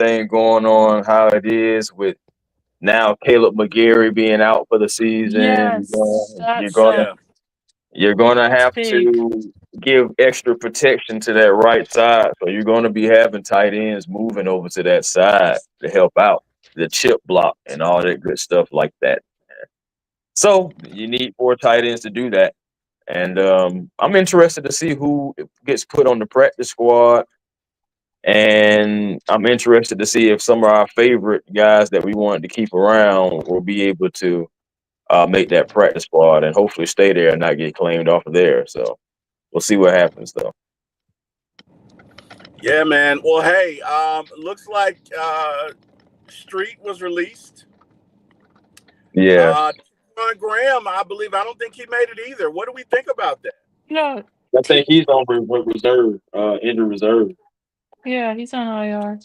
everything going on how it is with now Caleb McGarry being out for the season. Yes, You're that's gonna Yeah. you're gonna that's have big. to give extra protection to that right side. So you're gonna be having tight ends moving over to that side to help out the chip block and all that good stuff like that. So you need four tight ends to do that. And I'm interested to see who gets put on the practice squad. And I'm interested to see if some of our favorite guys that we wanted to keep around will be able to make that practice squad and hopefully stay there and not get claimed off of there. So we'll see what happens, though. Yeah, man. Well, hey, looks like Street was released. Yeah, John Graham, I believe. I don't think he made it either. What do we think about that? No, I think T- he's on reserve, injured reserve. yeah, he's on IR.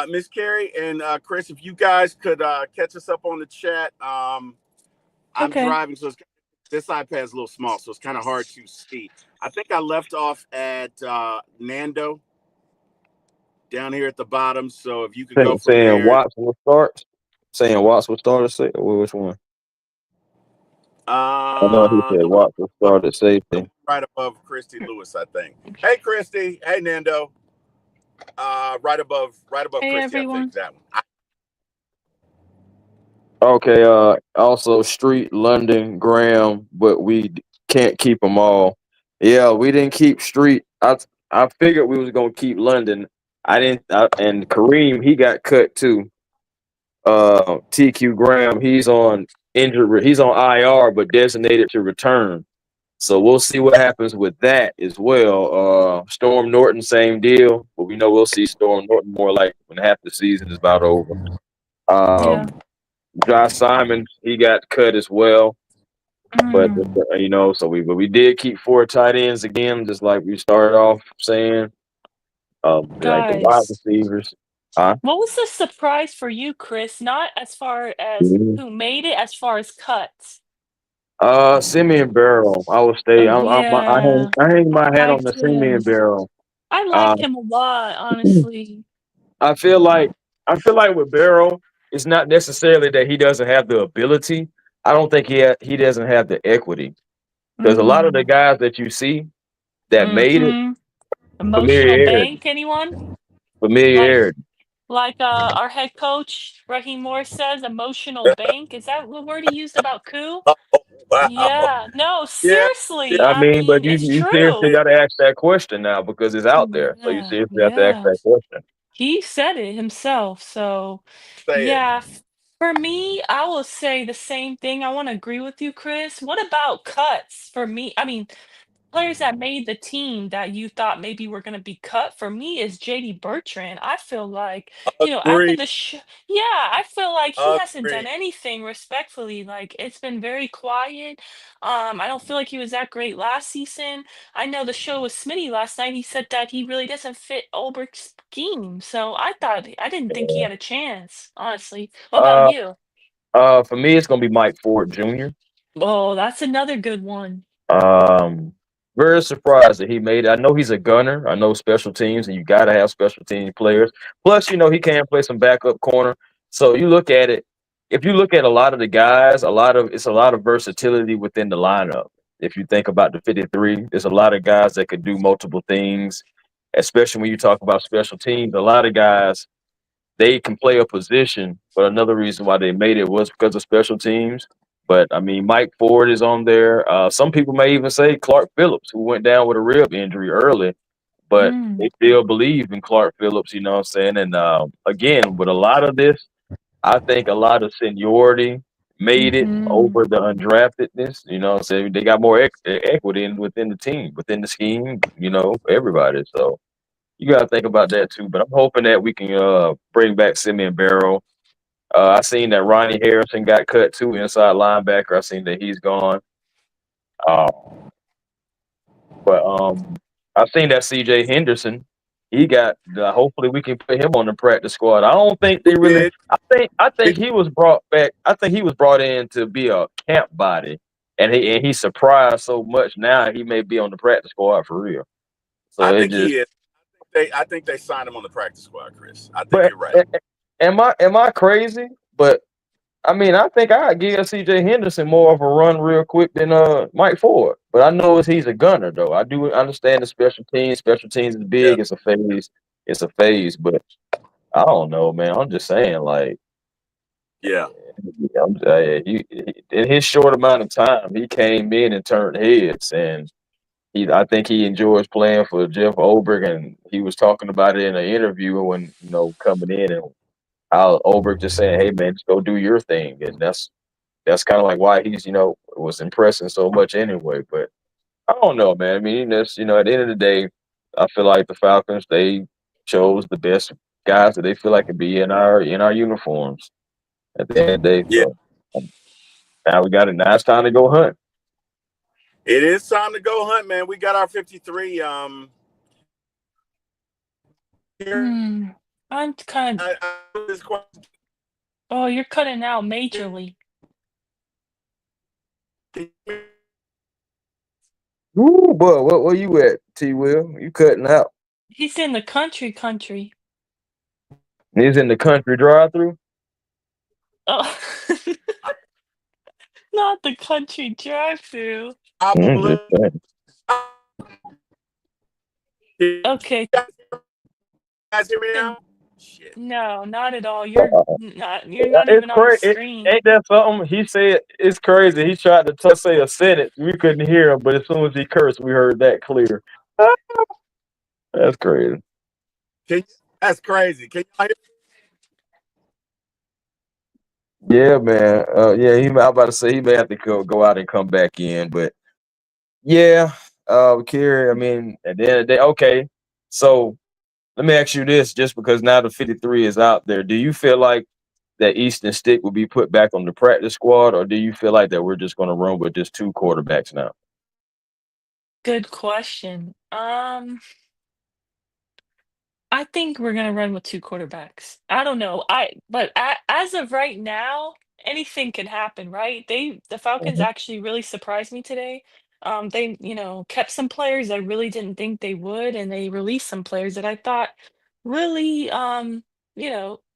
Miss Carey and Chris, if you guys could catch us up on the chat. I'm Okay. driving, so this iPad's a little small, so it's kind of hard to see. I think I left off at Nando down here at the bottom. So if you could go from Saying there. Watts will start. Saying Watts will start at safety. Which one? I know he said The Watts will start at one safety. right above Christy Lewis, I think. Hey, Christy. Hey, Nando. Right above Hey, Christy, I think everyone. that one. Okay. Also, Street, London, Graham, but we can't keep them all. Yeah, we didn't keep Street. I figured we was gonna keep London. I didn't. And Kareem, he got cut too. TQ Graham, he's on injured. He's on IR, but designated to return. So we'll see what happens with that as well. Storm Norton, same deal, but we know we'll see Storm Norton more like when half the season is about over. Yeah. Um, Josh Simon, he got cut as well, but Mm, so we did keep four tight ends again, just like we started off saying. Like the wide guys, receivers. Huh? what was the surprise for you, Chris? Not as far as who made it, as far as cuts. Simeon Barrow. I would stay. Yeah, I hang I my hat on liked the Simeon him. Barrow. I Uh, liked him a lot, honestly. I feel like with Barrow, it's not necessarily that he doesn't have the ability. I don't think he doesn't have the equity because a lot of the Mm, guys that you see that made it mm-hmm. Emotional familiarity, bank, anyone? Like familiarity. our head coach, Raheem Morris says, emotional bank. Is that the word he used about Koo? Oh, wow. Yeah. No, Yeah. Yeah. seriously. I I mean, but mean, you it's you seriously true. got to ask that question now because it's out there. So you Yeah, seriously have to ask yeah. that question. He said it himself. So, Say it. yeah, for me, I will say the same thing. I want to agree with you, Chris. What about cuts for me? I mean, players that made the team that you thought maybe were going to be cut for me is JD Bertrand. I feel like, after Agree. yeah, I feel like he hasn't done Agree. anything respectfully. Like it's been very quiet. I don't feel like he was that great last season. I know the show with Smitty last night. He said that he really doesn't fit Ulbricht's scheme. So I didn't think he had a chance, honestly. What about Uh, you? for me, it's gonna be Mike Ford Jr. Oh, that's another good one. Um, Very surprised that he made it. I know he's a gunner. I know special teams, and you got to have special team players. Plus, he can play some backup corner. So you look at it. If you look at a lot of the guys, it's a lot of versatility within the lineup. If you think about the 53, there's a lot of guys that could do multiple things. Especially when you talk about special teams, a lot of guys they can play a position, but another reason why they made it was because of special teams. But I mean, Mike Ford is on there. Some people may even say Clark Phillips, who went down with a rib injury early, but Mm, they still believe in Clark Phillips. You know what I'm saying? And again, with a lot of this, I think a lot of seniority made it mm-hmm. over the undraftedness. You know what I'm saying? They got more equity within the team, within the scheme. Everybody. So you got to think about that too. But I'm hoping that we can bring back Simeon Barrow. I seen that Ronnie Harrison got cut too, inside linebacker. I seen that he's gone. Uh, but I seen that C.J. Henderson. He got. Hopefully, we can put him on the practice squad. I don't think We they really. did. I think We he was brought back. I think he was brought in to be a camp body, and he surprised so much. Now he may be on the practice squad for real. So I it think just he is. think they signed him on the practice squad, Chris. I think But you're right. am I crazy? But I mean, I think I'd give C.J. Henderson more of a run real quick than Mike Ford. But I know he's a gunner, though. I do understand the special teams. Special teams is Yeah. big. It's a phase. It's a phase. But I don't know, man. I'm just saying, like, Yeah. in his short amount of time, he came in and turned heads, and I think he enjoys playing for Jeff Ulbrich, and he was talking about it in an interview when coming in, and how Ulbrich just saying, "Hey, man, just go do your thing," and that's kind of like why he's was impressing so much anyway. But I don't know, man. I mean, that's at the end of the day, I feel like the Falcons, they chose the best guys that they feel like could be in our uniforms at the end of the day. Yeah. So now we got it. Now it's time to go hunt. It is time to go hunt, man. We got our 53. I'm kind of. This question. Oh, you're cutting out majorly. Ooh, boy, where you at, T. Will? You cutting out? He's in the country. He's in the country drive-through. Oh, not the country drive-through. Okay. Guys hear me now? Shit. No, not at all. You're not even on the screen. Ain't that something? He said it's crazy. He tried to say a sentence. We couldn't hear him, but as soon as he cursed, we heard that clear. That's crazy. That's crazy. Can you hear me? Yeah, man. I'm about to say he may have to go out and come back in, but yeah, Kerry. I mean, at the end of the day, okay. So let me ask you this: just because now the 53 is out there, do you feel like that Easton Stick will be put back on the practice squad, or do you feel like that we're just going to run with just 2 quarterbacks now? Good question. I think we're gonna run with 2 quarterbacks. I don't know. As of right now, anything can happen, right? The Falcons actually really surprised me today. They, kept some players I really didn't think they would, and they released some players that I thought really,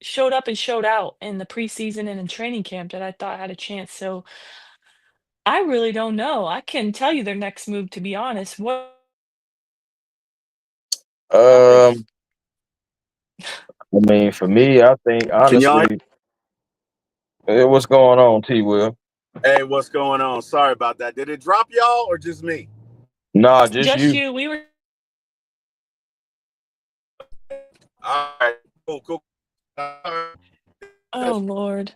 showed up and showed out in the preseason and in training camp that I thought had a chance. So I really don't know. I can tell you their next move, to be honest. I mean, for me, I think honestly, what's going on, T. Will? Hey, what's going on? Sorry about that. Did it drop y'all or just me? Nah, just you. We were. All right, cool. Oh Lord.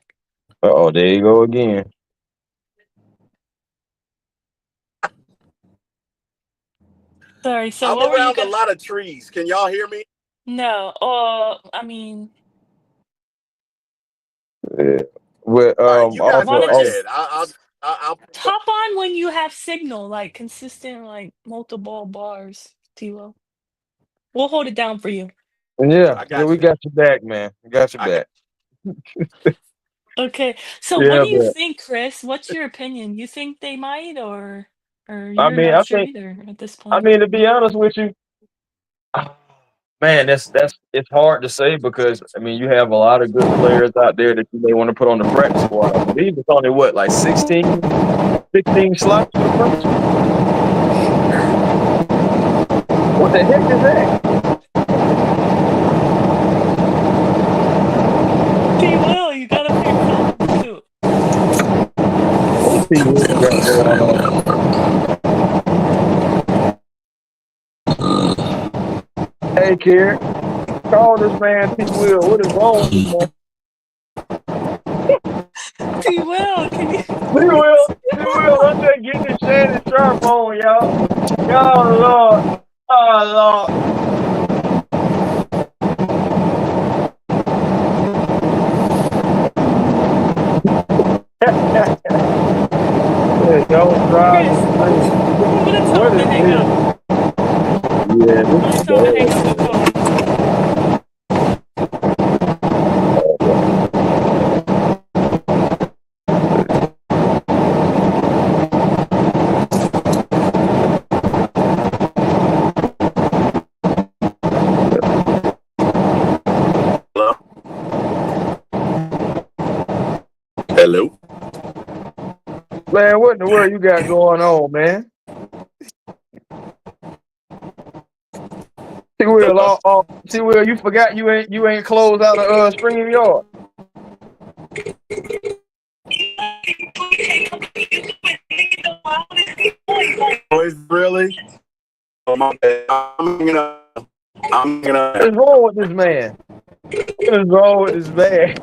Oh, there you go again. Sorry. So I'm around a lot of trees. Can y'all hear me? No. I mean. Well, right, you guys go ahead. I'll hop on when you have signal, like consistent, like multiple bars, T-Will. We'll hold it down for you. Yeah, we got you back, man. We got you back. Okay. So what do you think, Chris? What's your opinion? You think they might, or you're not sure either at this point? I mean, to be honest with you, man, it's hard to say because I mean you have a lot of good players out there that you may want to put on the practice squad. I believe it's only like 16 slots for the practice squad. What the heck is that? T-Will, you gotta pay attention too. What T-Will got going on? Hey, Kerry, call this man T-Will. What is wrong with him, man? T-Will, can you? T-Will, I'm just getting the Shannon Sharp on, y'all. Lord. Oh, Lord. Don't drive me crazy. I'm gonna tell him to hang up. Yeah, I'm gonna tell him to hang up the phone. Hello. Man, what in the world you got going on, man? T-Will, you forgot you ain't closed out the stream yard. Boys, really? Oh my bad. I'm gonna. What's wrong with this man? What is wrong with this man?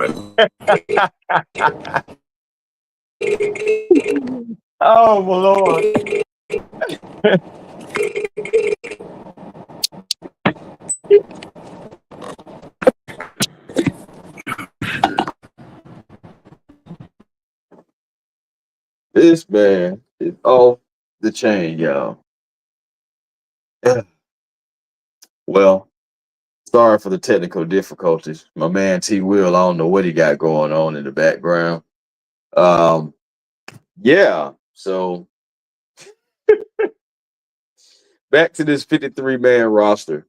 Oh my Lord. This man is off the chain, y'all. Well, sorry for the technical difficulties. My man T Will, I don't know what he got going on in the background. Yeah, so back to this 53-man roster.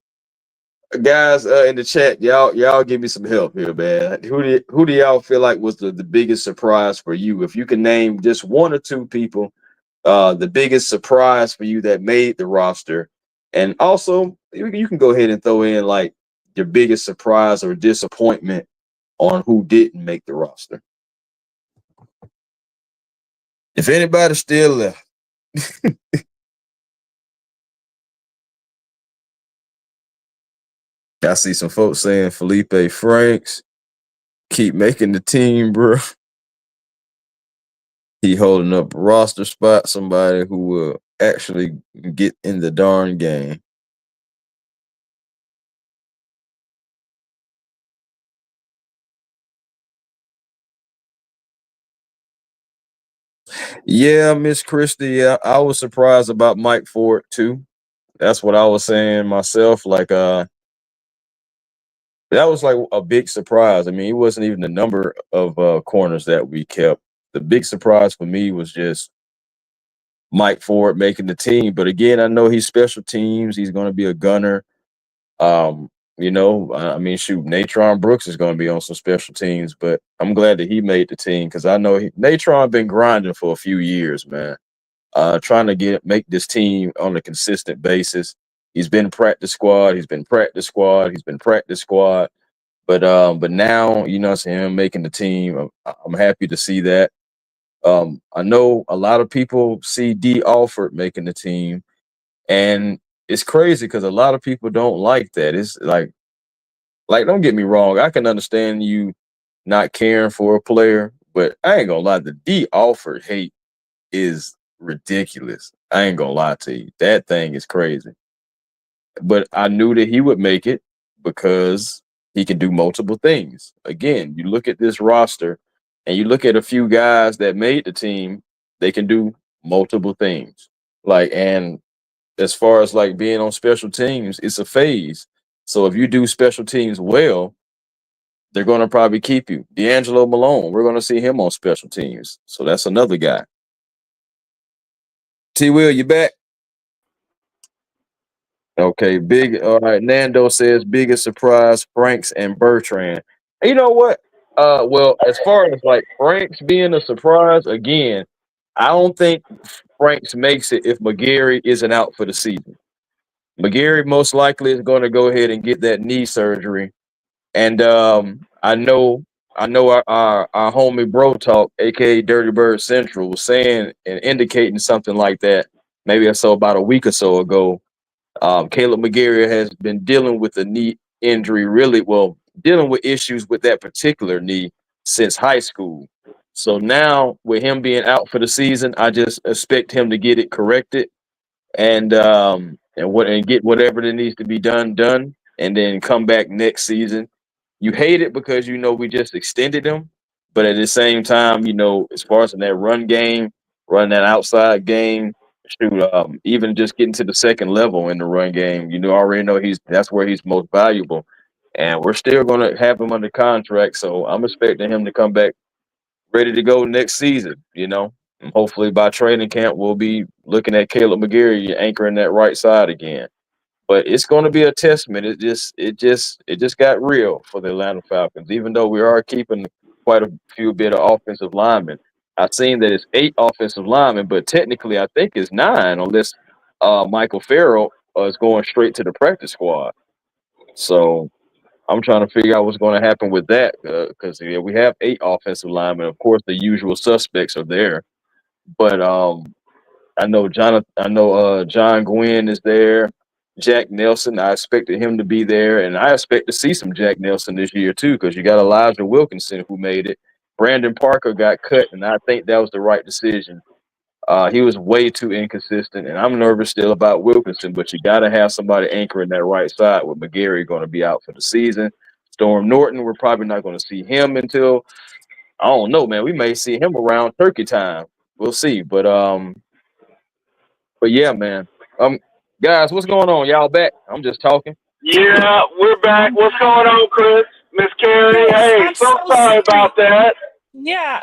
Guys, in the chat, y'all give me some help here, man. Who do y'all feel like was the biggest surprise for you? If you can name just one or two people, the biggest surprise for you that made the roster, and also you can go ahead and throw in like your biggest surprise or disappointment on who didn't make the roster. If anybody's still left. I see some folks saying Felipe Franks keep making the team, bro. He holding up a roster spot, somebody who will actually get in the darn game. Yeah, Miss Christie, yeah, I was surprised about Mike Ford too. That's what I was saying myself. Like, that was like a big surprise. I mean, it wasn't even the number of corners that we kept. The big surprise for me was just Mike Ford making the team. But again, I know he's special teams. He's going to be a gunner. I mean, shoot, Natron Brooks is going to be on some special teams, but I'm glad that he made the team because I know Natron been grinding for a few years, man. Trying to make this team on a consistent basis. He's been practice squad. He's been practice squad. He's been practice squad. But now, seeing him making the team, I'm happy to see that. I know a lot of people see D. Alford making the team, and it's crazy because a lot of people don't like that. It's like don't get me wrong, I can understand you not caring for a player, but I ain't gonna lie, the D. Alford hate is ridiculous. I ain't gonna lie to you. That thing is crazy. But I knew that he would make it because he can do multiple things. Again, you look at this roster and you look at a few guys that made the team, they can do multiple things. And as far as like being on special teams, it's a phase. So if you do special teams well, they're going to probably keep you. D'Angelo Malone, we're going to see him on special teams. So that's another guy. T. Will, you back? Okay, big. All right, Nando says biggest surprise, Franks and Bertrand. And you know what? Well, as far as like Franks being a surprise, again, I don't think Franks makes it if McGarry isn't out for the season. McGarry most likely is going to go ahead and get that knee surgery. And I know our homie Bro Talk, aka Dirty Bird Central, was saying and indicating something like that. Maybe I saw about a week or so ago. Caleb McGarry has been dealing with a knee injury, dealing with issues with that particular knee since high school. So now, with him being out for the season, I just expect him to get it corrected and get whatever that needs to be done, and then come back next season. You hate it because we just extended him, but at the same time, as far as in that run game, run that outside game, shoot, even just getting to the second level in the run game, already know that's where he's most valuable, and we're still going to have him under contract. So I'm expecting him to come back ready to go next season. And hopefully by training camp we'll be looking at Caleb McGarry anchoring that right side again. But it's going to be a testament. It just got real for the Atlanta Falcons. Even though we are keeping quite a few bit of offensive linemen. I've seen that it's 8 offensive linemen, but technically I think it's 9 unless Michael Farrell is going straight to the practice squad. So I'm trying to figure out what's going to happen with that because we have 8 offensive linemen. Of course, the usual suspects are there, but John Gwynn is there. Jack Nelson, I expected him to be there, and I expect to see some Jack Nelson this year too, because you got Elijah Wilkinson who made it. Brandon Parker got cut, and I think that was the right decision. He was way too inconsistent, and I'm nervous still about Wilkinson, but you got to have somebody anchoring that right side with McGarry going to be out for the season. Storm Norton, we're probably not going to see him until, I don't know, man. We may see him around turkey time. We'll see. But yeah, man. Guys, what's going on? Y'all back? I'm just talking. Yeah, we're back. What's going on, Chris? Miss Carrie? Chris, Hey, I'm so so sorry sorry. about that. Yeah,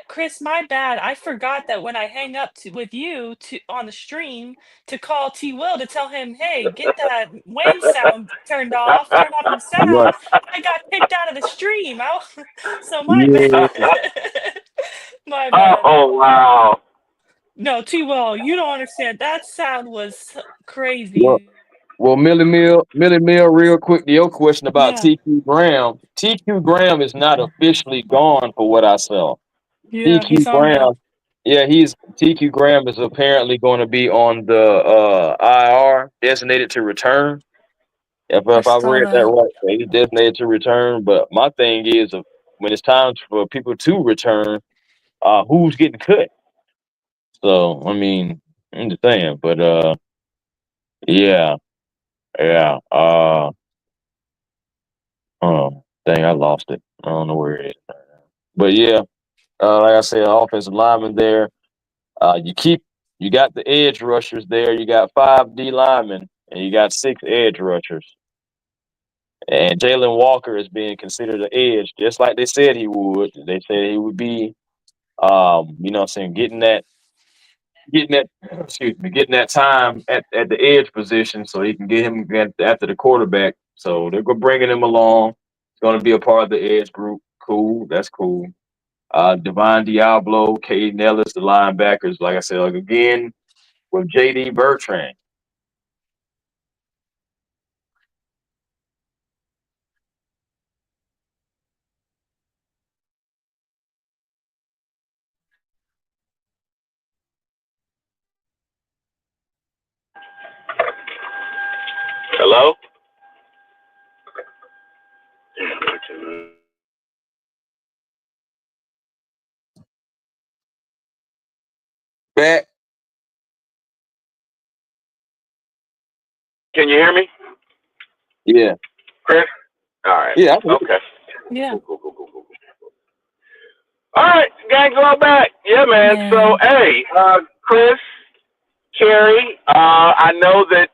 Chris, my bad. I forgot that when I hang up with you on the stream to call T Will to tell him, hey, get that Wayne sound turned off, turn off your Right. sound. I got kicked out of the stream. So my Yeah. bad. My bad. Oh, wow. No, T Will, you don't understand. That sound was Well, crazy. well, Millie Mill, real quick to your question about Yeah, TQ Graham. TQ Graham is not officially gone for what I saw. yeah, TQ he's on now. Graham, yeah, TQ Graham is apparently going to be on the IR, designated to return. I If I've saw read that that. right, so he's designated to return. But my thing is, when it's time for people to return, who's getting cut? So I mean, I'm just saying. But yeah, yeah. Oh, dang, I lost it. I don't know where it is. But yeah, like I said, offensive lineman there. You got the edge rushers there. You got 5 D linemen, and you got 6 edge rushers. And Jalen Walker is being considered an edge, just like they said he would. They said he would be, what I'm saying, getting that, excuse me, getting that time at the edge position, so he can get him after the quarterback. So they're bringing him along. He's going to be a part of the edge group. Cool, that's cool. Devon Diablo, Caden Ellis, the linebackers. Like I said, again with JD Bertrand. Hello? Back. Can you hear me, Yeah. Chris? All right. Yeah. Okay. Yeah. Cool. All right, gang, go back. Yeah, man. Yeah. So, hey, Chris, Carrie, I know that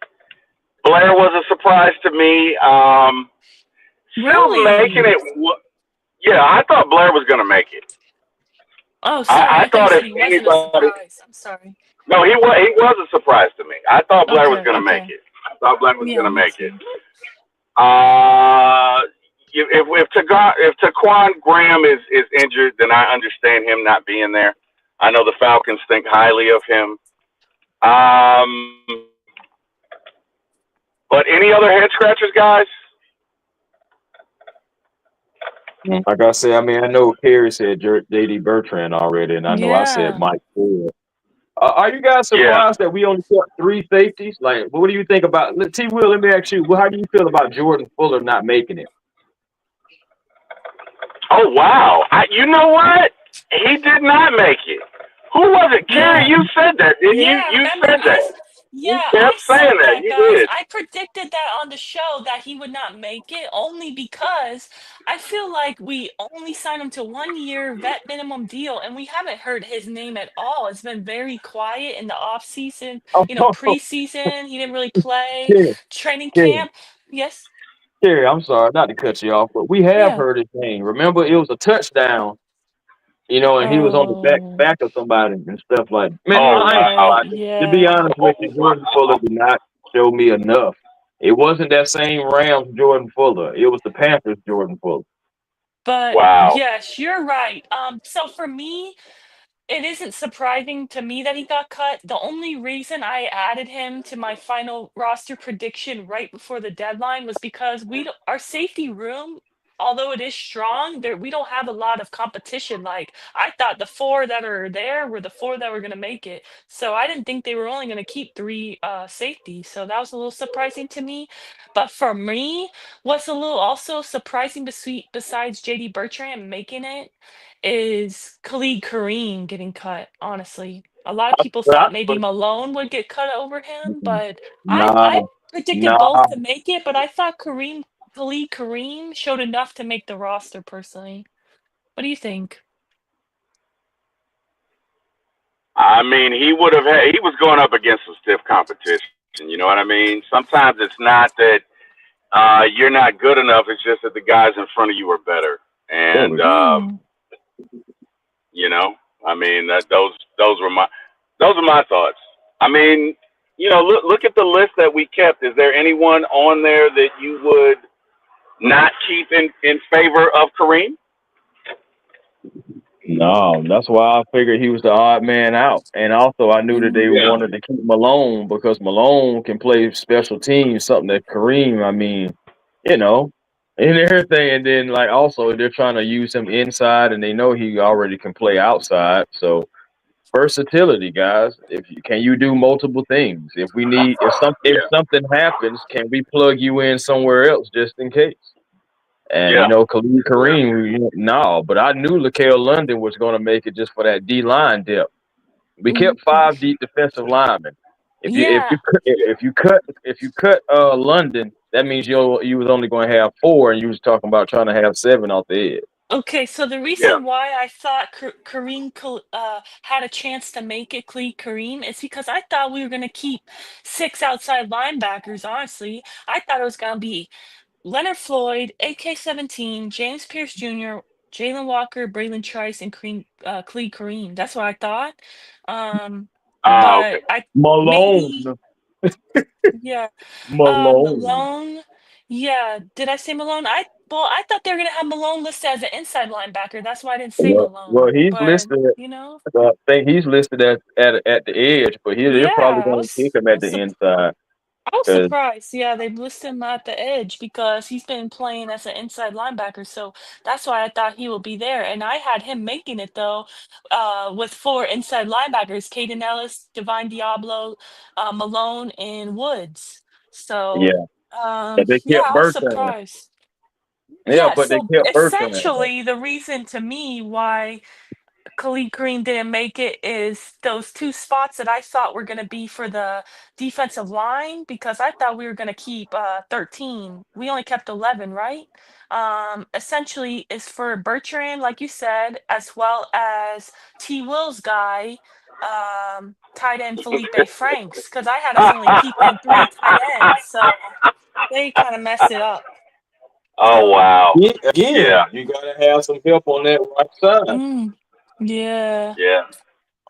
Blair was a surprise to me. Still making Really? it. Yeah, I thought Blair was going to make it. Oh, sorry. I I thought you thought said if he wasn't a anybody, surprise. I'm sorry. no, he was a surprise to me. I thought Blair was Okay, going to make okay. it. I thought Blair was going Yeah, to me make it. too. If Taquan Graham is injured, then I understand him not being there. I know the Falcons think highly of him. But any other head scratchers, guys? Like I said, I mean, I know Kerry said JD Bertrand already, and I know I said Yeah. Mike Ford. Are you guys Yeah. surprised that we only kept 3 safeties? Like, what do you think about T. Will? Let me ask you, how do you feel about Jordan Fuller not making it? Oh wow! You know what? He did not make it. Who was it? Carrie, Yeah. you said that, didn't you? Yeah, You remember said that. You yeah, I kept said saying that. that, You guys. did. I predicted that on the show that he would not make it only because I feel like we only signed him to 1 year vet minimum deal and we haven't heard his name at all. It's been very quiet in the off season, Oh, preseason. He didn't really play, Kerry, training Kerry, camp. Yes. Kerry, I'm sorry not to cut you off, but we have Yeah. heard his name. Remember, it was a touchdown, and he was on the Oh. back of somebody and stuff like. Man, Oh I ain't gonna wow! lie. Right. To be Yeah. honest with you, Oh Jordan Fuller wow! did not show me enough. It wasn't that same Rams Jordan Fuller. It was the Panthers Jordan Fuller. But Wow. yes, you're right. So for me, it isn't surprising to me that he got cut. The only reason I added him to my final roster prediction right before the deadline was because our safety room, although it is strong, there we don't have a lot of competition. Like I thought the four that are there were the four that were going to make it. So I didn't think they were only going to keep three safeties. So that was a little surprising to me. But for me, what's a little also surprising besides JD Bertrand making it is Khalid Kareem getting cut, honestly. A lot of people But thought maybe Malone would get cut over him, but nah, I predicted nah. both to make it, but I thought Khalid Kareem showed enough to make the roster personally. What do you think? I mean, he was going up against some stiff competition. You know what I mean? Sometimes it's not that you're not good enough. It's just that the guys in front of you are better. And Mm. you know, I mean, those are my thoughts. I mean, you know, look at the list that we kept. Is there anyone on there that you would not keep in favor of Kareem? No, that's why I figured he was the odd man out. And also, I knew that they Mm. Yeah. wanted to keep Malone because Malone can play special teams, something that Kareem, I mean, you know, and everything. And then, like, also, they're trying to use him inside, and they know he already can play outside. So, versatility, guys. If you can, you do multiple things. If Yeah. something happens, can we plug you in somewhere else just in case? And Yeah. Khalid Kareem, no, but I knew Lakel London was going to make it just for that D line depth. We Mm. kept five deep defensive linemen. If you if Yeah. you cut- if you cut London, that means you was only going to have four, and you was talking about trying to have seven off the edge. Okay, so the Yeah. reason why I thought had a chance to make it, Kareem, is because I thought we were going to keep six outside linebackers, honestly. I thought it was going to be Leonard Floyd, AK-17, James Pierce Jr., Jalen Walker, Braylon Trice, and Khalid Kareem. That's what I thought. Okay. But I Malone, maybe, yeah. Malone. Malone. Yeah. Did I say Malone? I thought they were gonna have Malone listed as an inside linebacker. That's why I didn't say Well, Malone. he's But listed. you know, I think he's listed at the edge, but they're probably yeah, going to kick him at the inside I was because surprised. Yeah, they listed him at the edge because he's been playing as an inside linebacker. So that's why I thought he would be there. And I had him making it though, with four inside linebackers: Caden Ellis, Divine Diablo, Malone, and Woods. So yeah, but they yeah, kept I was Bertrand. surprised. Yeah, Yeah, but they so kept Bertrand. essentially the reason to me why Khalid Green didn't make it is those two spots that I thought were going to be for the defensive line because I thought we were going to keep 13. We only kept 11, right? Essentially is for Bertrand, like you said, as well as T. Will's guy, tight end Felipe Franks, because I had us only keeping three tight ends. So they kind of messed it up. Oh So, wow. Yeah, Yeah. again, you got to have some help on that right side. mm, yeah. Yeah.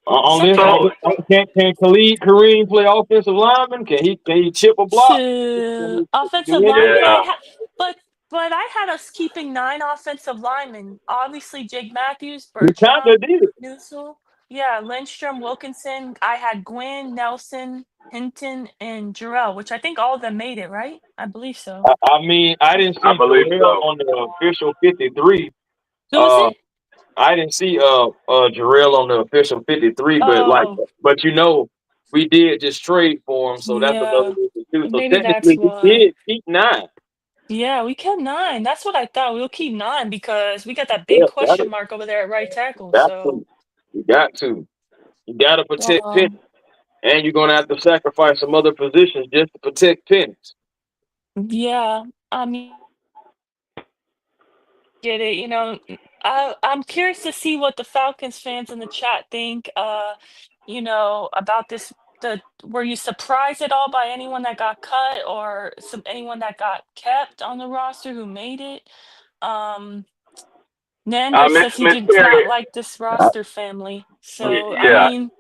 On Some this, people So can Khalid Kareem play offensive lineman? Can he chip a block? to Can he offensive do lineman. anything? yeah. But I had us keeping nine offensive linemen. Obviously, Jake Matthews, He kind Bertram, of did. Newsel, yeah, Lindstrom, Wilkinson. I had Gwynn, Nelson, Hinton, and Jarrell, which I think all of them made it, right? I believe so. I mean, I didn't I see believe Jarrell so. on the official 53. Who was Uh, it? I didn't see Jarrell on the official 53, Oh, but we did just trade for him, so that's another yeah. reason too. So Maybe that's technically, we why. did keep nine. Yeah, we kept nine. That's what I thought. We'll keep nine because we got that big Yeah, got question it. mark over there at right tackle. Got So, to. You got to. You got to protect Penny, um, and you're gonna have to sacrifice some other positions just to protect Pennies. yeah. I mean, get it. I'm curious to see what the Falcons fans in the chat think. About this. Were you surprised at all by anyone that got cut or anyone that got kept on the roster who made it? Um, Nando Miss says he Miss did Terry. not like this roster family. So I Yeah. mean,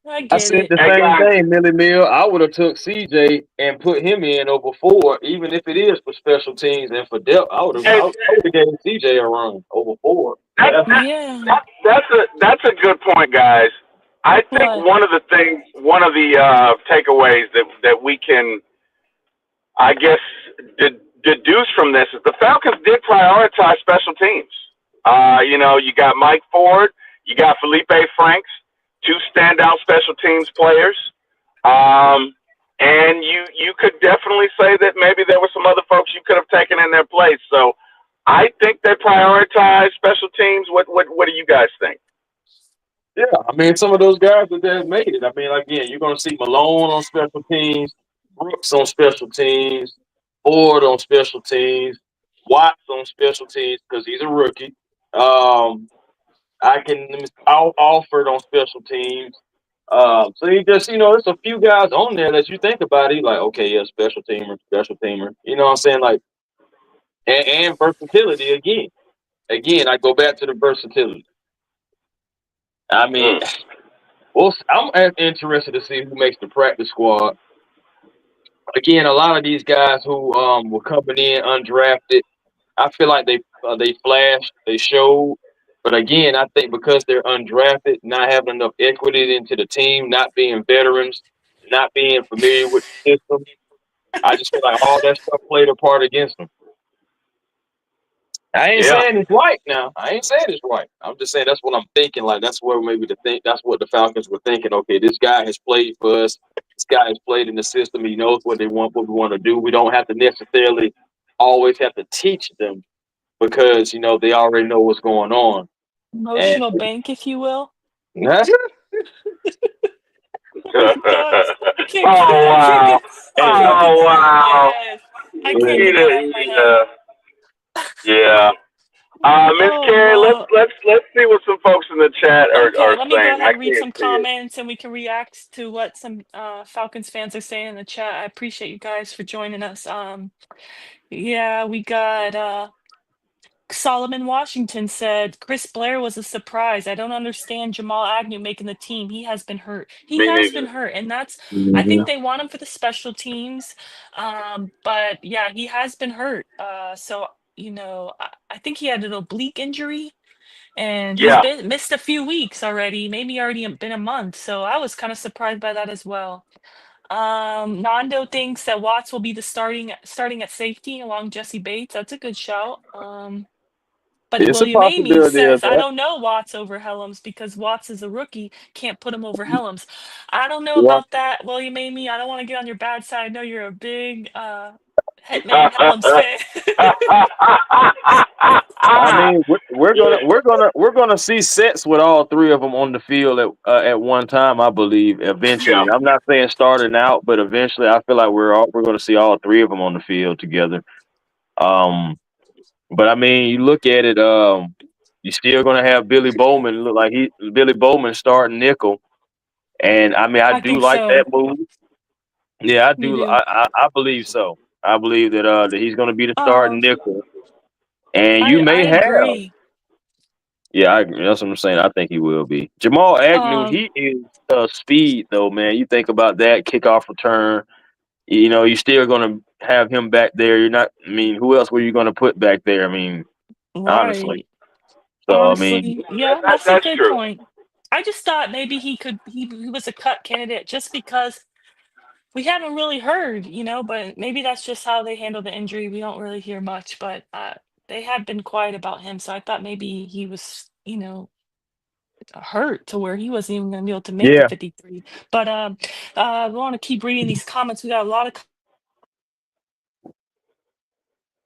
I I get said it. the Hey same guys, thing, Millie Mill. I would have took CJ and put him in over Ford, even if it is for special teams and for depth. I would have hey, gave CJ a run over Ford. that, That's that, Yeah. that's a good point, guys. I think What? one of the takeaways that we can, I guess, deduce from this is the Falcons did prioritize special teams. You got Mike Ford, you got Felipe Franks, two standout special teams players. And you could definitely say that maybe there were some other folks you could have taken in their place. So I think they prioritize special teams. What do you guys think? Yeah, I mean, some of those guys that have made it. I mean, again, you're going to see Malone on special teams, Brooks on special teams, Ford on special teams, Watts on special teams because he's a rookie. Alford on special teams. So you just, there's a few guys on there that you think about it, like, okay, yeah, special teamer, special teamer. You know what I'm saying? Like, and versatility again. Again, I go back to the versatility. I mean, Mm. well, I'm interested to see who makes the practice squad. Again, a lot of these guys who were coming in undrafted, I feel like they flashed, they showed. But again, I think because they're undrafted, not having enough equity into the team, not being veterans, not being familiar with the system, I just feel like all that stuff played a part against them. I ain't Yeah. saying it's right now. I ain't saying it's right. I'm just saying that's what I'm thinking. Like that's where maybe that's what the Falcons were thinking. Okay, this guy has played for us. This guy has played in the system. He knows what what we want to do. We don't have to necessarily always have to teach them because they already know what's going on. And Emotional bank, if you will. hey, Oh my gosh. I can't get it. Oh I can't wow! get I can't get Oh that. wow! Yes. I can't get that out of my head. Yeah, yeah. Miss Oh Carey, well. let's see what some folks in the chat Okay, are let me go saying. ahead I and read can't some see it. comments and we can react to what some Falcons fans are saying in the chat. I appreciate you guys for joining us. Yeah, we got Solomon Washington said Chris Blair was a surprise. I don't understand Jamal Agnew making the team. He has been hurt. He Me has been neither. hurt, and that's I think mhm. they want him for the special teams. But yeah, he has been hurt. So I think he had an oblique injury, and he's Yeah. been missed a few weeks already. Maybe already been a month. So I was kind of surprised by that as well. Nando thinks that Watts will be the starting at safety along Jesse Bates. That's a good shout. But It's a William Amy possibility of says, I that. don't know Watts over Helms because Watts is a rookie. Can't put him over Helms. I don't know Right. about that, William Amy. I don't want to get on your bad side. I know you're a big Hitman Helms fan. I mean, we're gonna see sets with all three of them on the field at one time. I believe Yeah. eventually. I'm not saying starting out, but eventually, I feel like we're gonna see all three of them on the field together. Um, but I mean, you look at it. You're still gonna have Billy Bowman look like Billy Bowman starting nickel, and I mean, I I do think like that so. move. Yeah, I Me do. too. I believe so. I believe that he's gonna be the starting Um, nickel, and you I may have. agree. Yeah, I agree. That's what I'm saying. I think he will be. Jamal Agnew, Um, he is speed though, man. You think about that kickoff return. You're still gonna have him back there. You're not. I mean, who else were you gonna put back there? I mean, honestly. right. So I mean, Honestly, yeah, that's a That's good true. point. I just thought maybe he was a cut candidate just because we haven't really heard, but maybe that's just how they handle the injury. We don't really hear much, but they have been quiet about him. So I thought maybe he was, hurt to where he wasn't even going to be able to make the yeah. 53. But we want to keep reading these comments. We got a lot of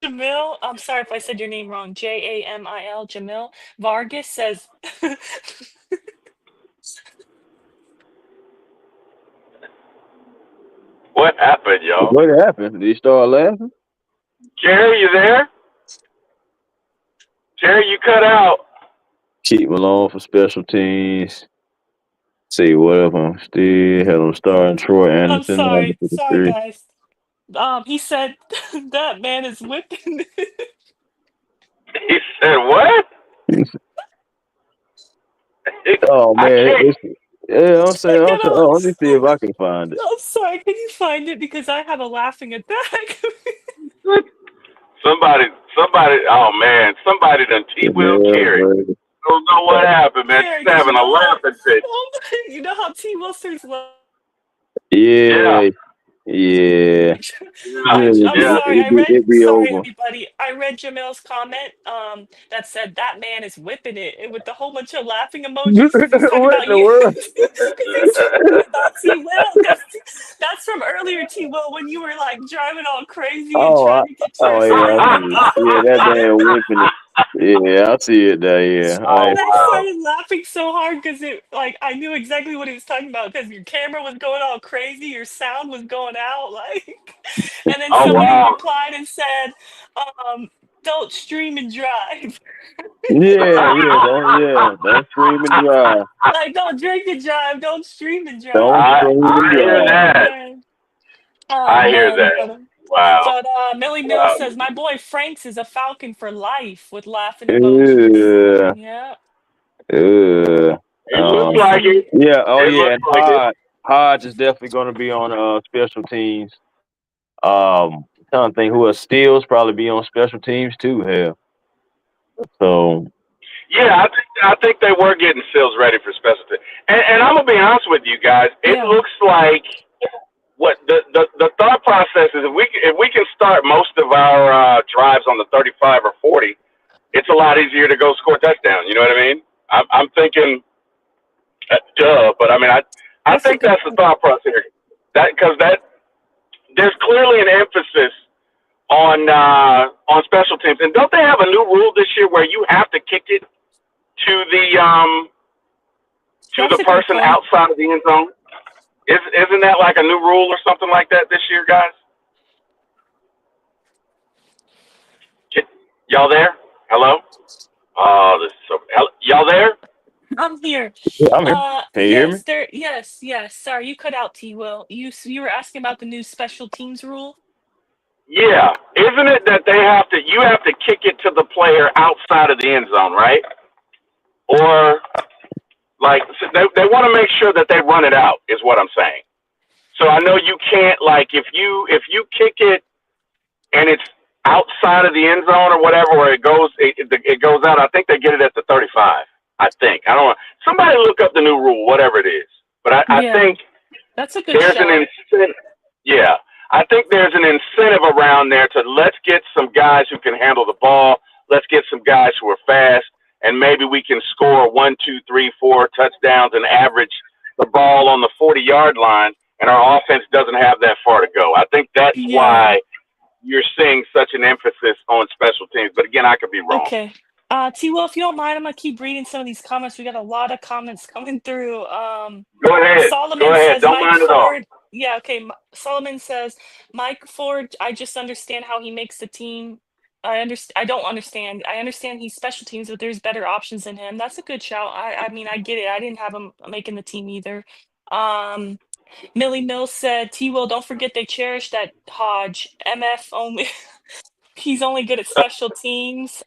Jamil. I'm sorry if I said your name wrong. Jamil. Jamil Vargas says. What happened, y'all? What happened? Did he start laughing? Jerry, you there? Jerry, you cut out. Keep Malone for special teams. See what of them still had him starting Troy I'm Anderson number sorry. Sorry, 53. guys. He said that man is whipping. He said what? Oh I man, can't. Yeah, I'm saying. I gotta Let me see if I can find it. I'm sorry, can you find it? Because I have a laughing attack. Somebody. Oh man, somebody done Yeah, T-Will Carey. baby. Don't know what happened, man. Here, She's because having a laughing fit. you know how T. Wilster's Yeah, Yeah, yeah. yeah, I'm yeah. sorry. It be Sorry, over. everybody. I read Jamel's comment that said that man is whipping it, and with the whole bunch of laughing emojis because he's talking What about in the you. world? Because he's talking about T. Will. Because that's from earlier, T. Will, when you were like driving all crazy and Oh, trying to get your yeah, I assignment see it. done. Yeah, that man whipping it. Yeah, I see it there. Yeah, Oh And I wow. started laughing so hard because it like I knew exactly what he was talking about because your camera was going all crazy, your sound was going out, like and then Oh somebody wow. replied and said, don't stream and drive. don't scream and drive. Like don't drink and drive, don't stream and Don't drive. scream and I hear drive. Oh that. man. Oh I hear man. that. Wow. Millie Mills Wow. says my boy Franks is a Falcon for life with laughing emojis. Yeah, Yeah. It looks Let's um, like see. it. yeah. Oh It yeah, looks and like it. Hodge is definitely going to be on special teams. Trying to think who else. Steele's probably be on special teams too. Hell, so Yeah, I think they were getting Sills ready for special teams. And I'm gonna be honest with you guys. It Yeah. looks like what the thought process is. If we can start most of our drives on the 35 or 40, it's a lot easier to go score touchdown. You know what I mean? I'm thinking, duh, but I mean I That's a think good that's the point. thought process. That there's clearly an emphasis on special teams. And don't they have a new rule this year where you have to kick it to That's the a good person point. outside of the end zone? Isn't that like a new rule or something like that this year, guys? Y'all there? Hello? Oh, this is so. Y'all there? I'm here. yeah, I'm here. Can you hear me? Yes. Sorry, you cut out, T. Will. You were asking about the new special teams rule. Yeah. Isn't it that you have to kick it to the player outside of the end zone, right? Or like so they want to make sure that they run it out is what I'm saying. So I know you can't like if you kick it and it's outside of the end zone or whatever, where it goes out. I think they get it at the 35. I think I don't know. Somebody look up the new rule, whatever it is. But I Yeah, think that's a good there's an shout. incentive. Yeah, I think there's an incentive around there to let's get some guys who can handle the ball. Let's get some guys who are fast, and maybe we can score 1, 2, 3, 4 touchdowns and average the ball on the 40-yard line, and our offense doesn't have that far to go. I think that's Yeah. why you're seeing such an emphasis on special teams. But again, I could be wrong. Okay. T. Will, if you don't mind, I'm gonna keep reading some of these comments. We got a lot of comments coming through. Go ahead. Go Solomon ahead. says Don't Mike mind at all. Ford. Yeah, okay. Solomon says Mike Ford. I just understand how he makes the team. I don't understand. I understand he's special teams, but there's better options than him. That's a good shout. I mean, I get it. I didn't have him making the team either. Millie Mills said, T. Will, don't forget they cherish that Hodge. MF only. He's only good at special teams.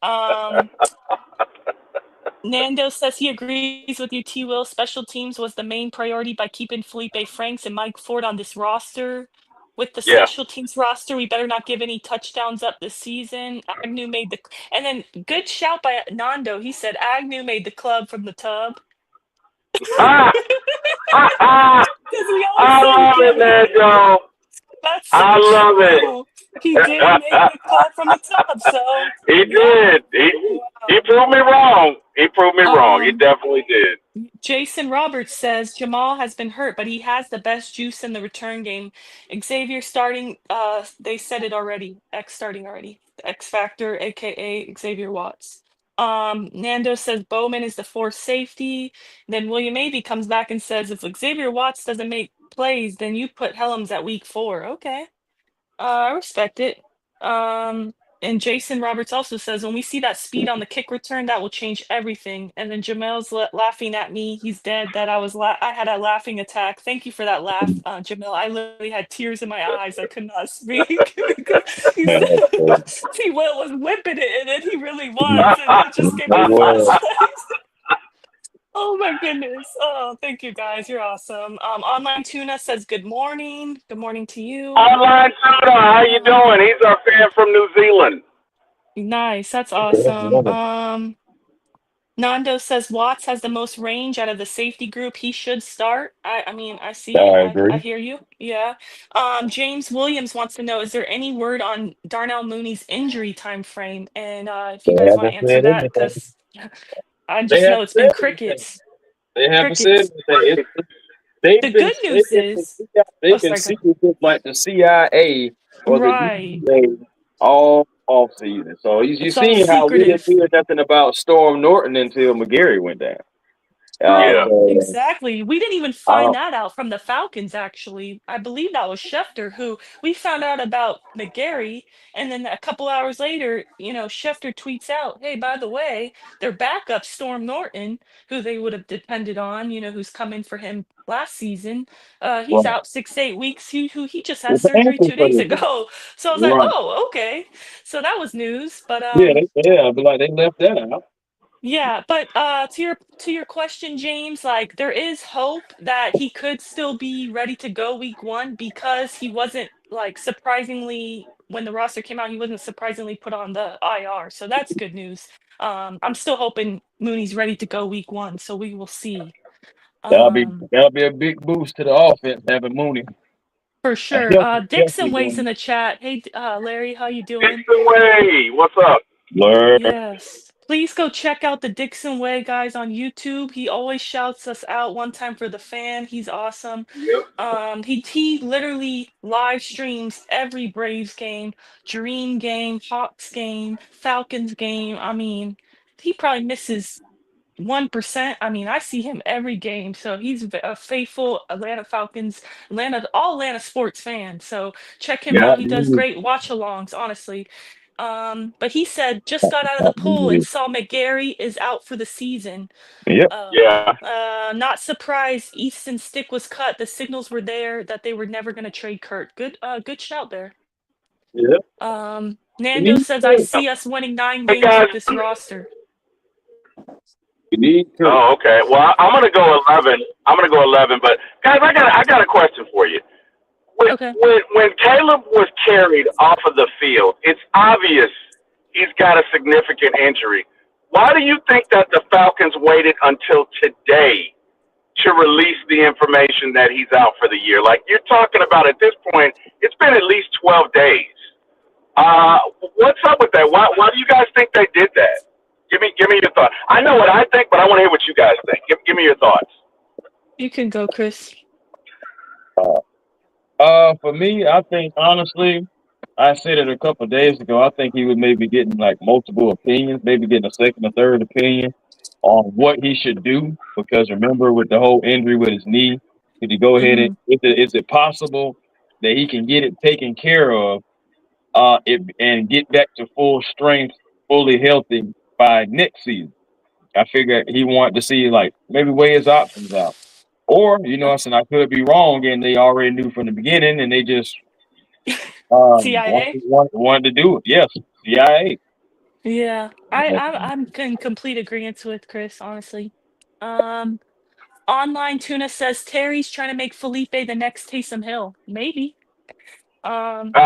Nando says he agrees with you, T. Will. Special teams was the main priority by keeping Felipe Franks and Mike Ford on this roster. With the Yeah. special teams roster, we better not give any touchdowns up this season. Agnew made the and then good shout by Nando. He said Agnew made the club from the tub. Ah, ah, Because we all I say love it, Jimmy. man, Joe. That's so I love true. He did make the club from the tub, so He yeah. did. He Wow. proved me wrong. He proved me wrong. He definitely did. Jason Roberts says Jamal has been hurt, but he has the best juice in the return game. Xavier starting, they said it already. X starting already. X Factor, aka Xavier Watts. Nando says Bowman is the fourth safety. Then William Avey comes back and says if Xavier Watts doesn't make plays, then you put Helms at week 4. Okay. I respect it. And Jason Roberts also says when we see that speed on the kick return, that will change everything. And then Jamel's laughing at me. He's dead. That I had a laughing attack. Thank you for that laugh, Jamel. I literally had tears in my eyes. I could not speak because he Man, said that's crazy. T. Will was whipping it, and then he really was, and it just gave me Well, flashbacks. Oh my goodness. Oh, thank you guys. You're awesome. Online Tuna says good morning. Good morning to you. Online Tuna, how you doing? He's our fan from New Zealand. Nice. That's awesome. Nando says Watts has the most range out of the safety group. He should start. I mean, I see it. I I agree. hear you. Yeah. James Williams wants to know, is there any word on Darnell Mooney's injury time frame? And if you They guys want haven't to answer said that, anything. because I They just know haven't it's been said anything. crickets. They haven't said Crickets. anything. They've The been good news is, they've oh, been sorry, go. secretive like the CIA or the Right. DEA all off season. So you It's all seen how we didn't secretive. hear nothing about Storm Norton until McGarry went down. Yeah. Right, So exactly. We didn't even I find don't. that out from the Falcons, actually. I believe that was Schefter who we found out about McGarry, and then a couple hours later, Schefter tweets out, "Hey, by the way, their backup Storm Norton, who they would have depended on, who's coming for him last season, he's Right. out 6 to 8 weeks. Who he just had Well, the surgery answer 2 days for this. ago." So I was like, Right. "Oh, okay." So that was news, but Yeah, but like they left that out. yeah, but to your question, James, like there is hope that he could still be ready to go week one because he wasn't like surprisingly when the roster came out, he wasn't surprisingly put on the IR. So that's good news. I'm still hoping Mooney's ready to go week one, so we will see. That'll be Um, that'll be a big boost to the offense having Mooney. for A sure. healthy Dixon Waits in Mooney. the chat. Hey, Larry, how you doing? Dixon Way, what's up? Blur. Yes. Please go check out the Dixon Way guys on YouTube. He always shouts us out one time for the fan. He's awesome. Yep. He literally live streams every Braves game, Dream game, Hawks game, Falcons game. I mean, he probably misses 1%. I mean, I see him every game. So he's a faithful Atlanta Falcons, all Atlanta sports fan. So check him Yeah. out. He does great watch alongs, honestly. But he said just got out of the pool and saw McGarry is out for the season. Yep. Yeah. Not surprised Easton Stick was cut. The signals were there that they were never going to trade Kurt. Good shout there. Yep. You Nando need says I to. see us winning 9 Hey games guys. with this roster. You need to. Oh, okay. Well, I'm gonna go 11. I'm gonna go 11. But guys, I got a question for you. Okay. When Caleb was carried off of the field, it's obvious he's got a significant injury. Why do you think that the Falcons waited until today to release the information that he's out for the year? Like you're talking about at this point, it's been at least 12 days. What's up with that? Why do you guys think they did that? Give me your thoughts. I know what I think, but I want to hear what you guys think. Give me your thoughts. You can go, Chris. For me, I think honestly, I said it a couple of days ago. I think he was maybe getting like multiple opinions, maybe getting a second or third opinion on what he should do. Because remember, with the whole injury with his knee, could he go ahead and Hmm. is it possible that he can get it taken care of, and get back to full strength, fully healthy by next season? I figured he wanted to see like maybe weigh his options out. Or, I said I could be wrong and they already knew from the beginning and they just CIA. wanted to do it. Yes, CIA. Yeah, I'm in complete agreement with Chris, honestly. Um, Online Tuna says Terry's trying to make Felipe the next Taysom Hill. Maybe. Um,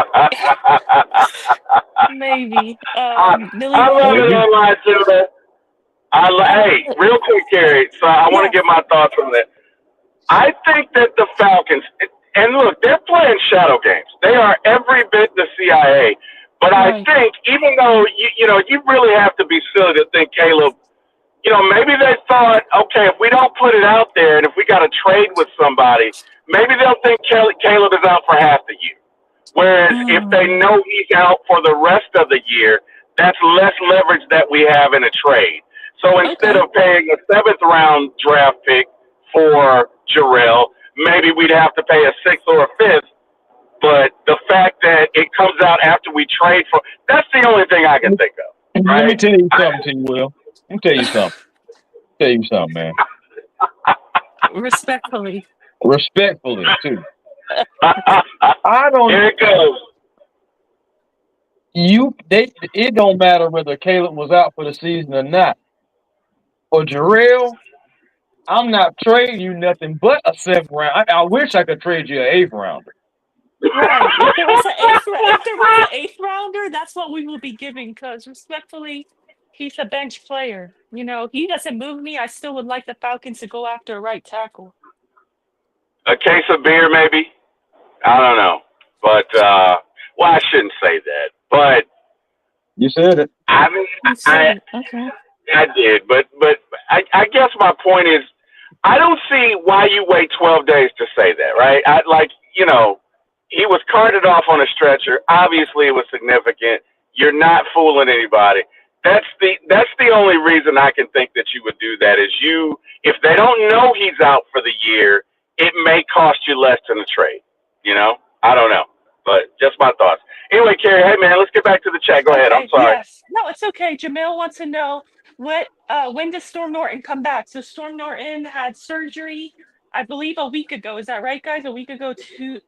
maybe. Millie I love it Warner. Maybe. online too, man. Hey, real quick, Gary. So I want to Yes. get my thoughts on that. I think that the Falcons, and look, they're playing shadow games. They are every bit the CIA. But I Right. think even though you really have to be silly to think Caleb, maybe they thought, okay, if we don't put it out there and if we got to trade with somebody, maybe they'll think Caleb is out for half the year. Whereas if they Mm, know he's out for the rest of the year, that's less leverage that we have in a trade. So instead okay. of paying a 7th-round draft pick for Jarrell, maybe we'd have to pay a 6th or a 5th. But the fact that it comes out after we trade that's the only thing I can think of, Let me right? tell you something, T. Will. Let me tell you something. Tell you something, man. Respectfully. Respectfully, too. I don't. Here it goes. It don't matter whether Caleb was out for the season or not. For Jarrell, I'm not trading you nothing but a 7th round. I wish I could trade you an 8th rounder. Right. If there was an eighth rounder, that's what we will be giving. Because respectfully, he's a bench player. You know, he doesn't move me. I still would like the Falcons to go after a right tackle. A case of beer, maybe. I don't know, but well, I shouldn't say that. But You said it. I mean, You said it. Okay. I did, but I guess my point is, I don't see why you wait 12 days to say that, right? He was carted off on a stretcher. Obviously, it was significant. You're not fooling anybody. That's the only reason I can think that you would do that is if they don't know he's out for the year, it may cost you less than a trade. I don't know, but just my thoughts. Anyway, Carrie, hey man, let's get back to the chat. Go ahead. I'm Okay. sorry. Yes. No, it's okay. Jamil wants to know when does Storm Norton come back? So Storm Norton had surgery, I believe, a week ago. Is that right, guys? A week ago to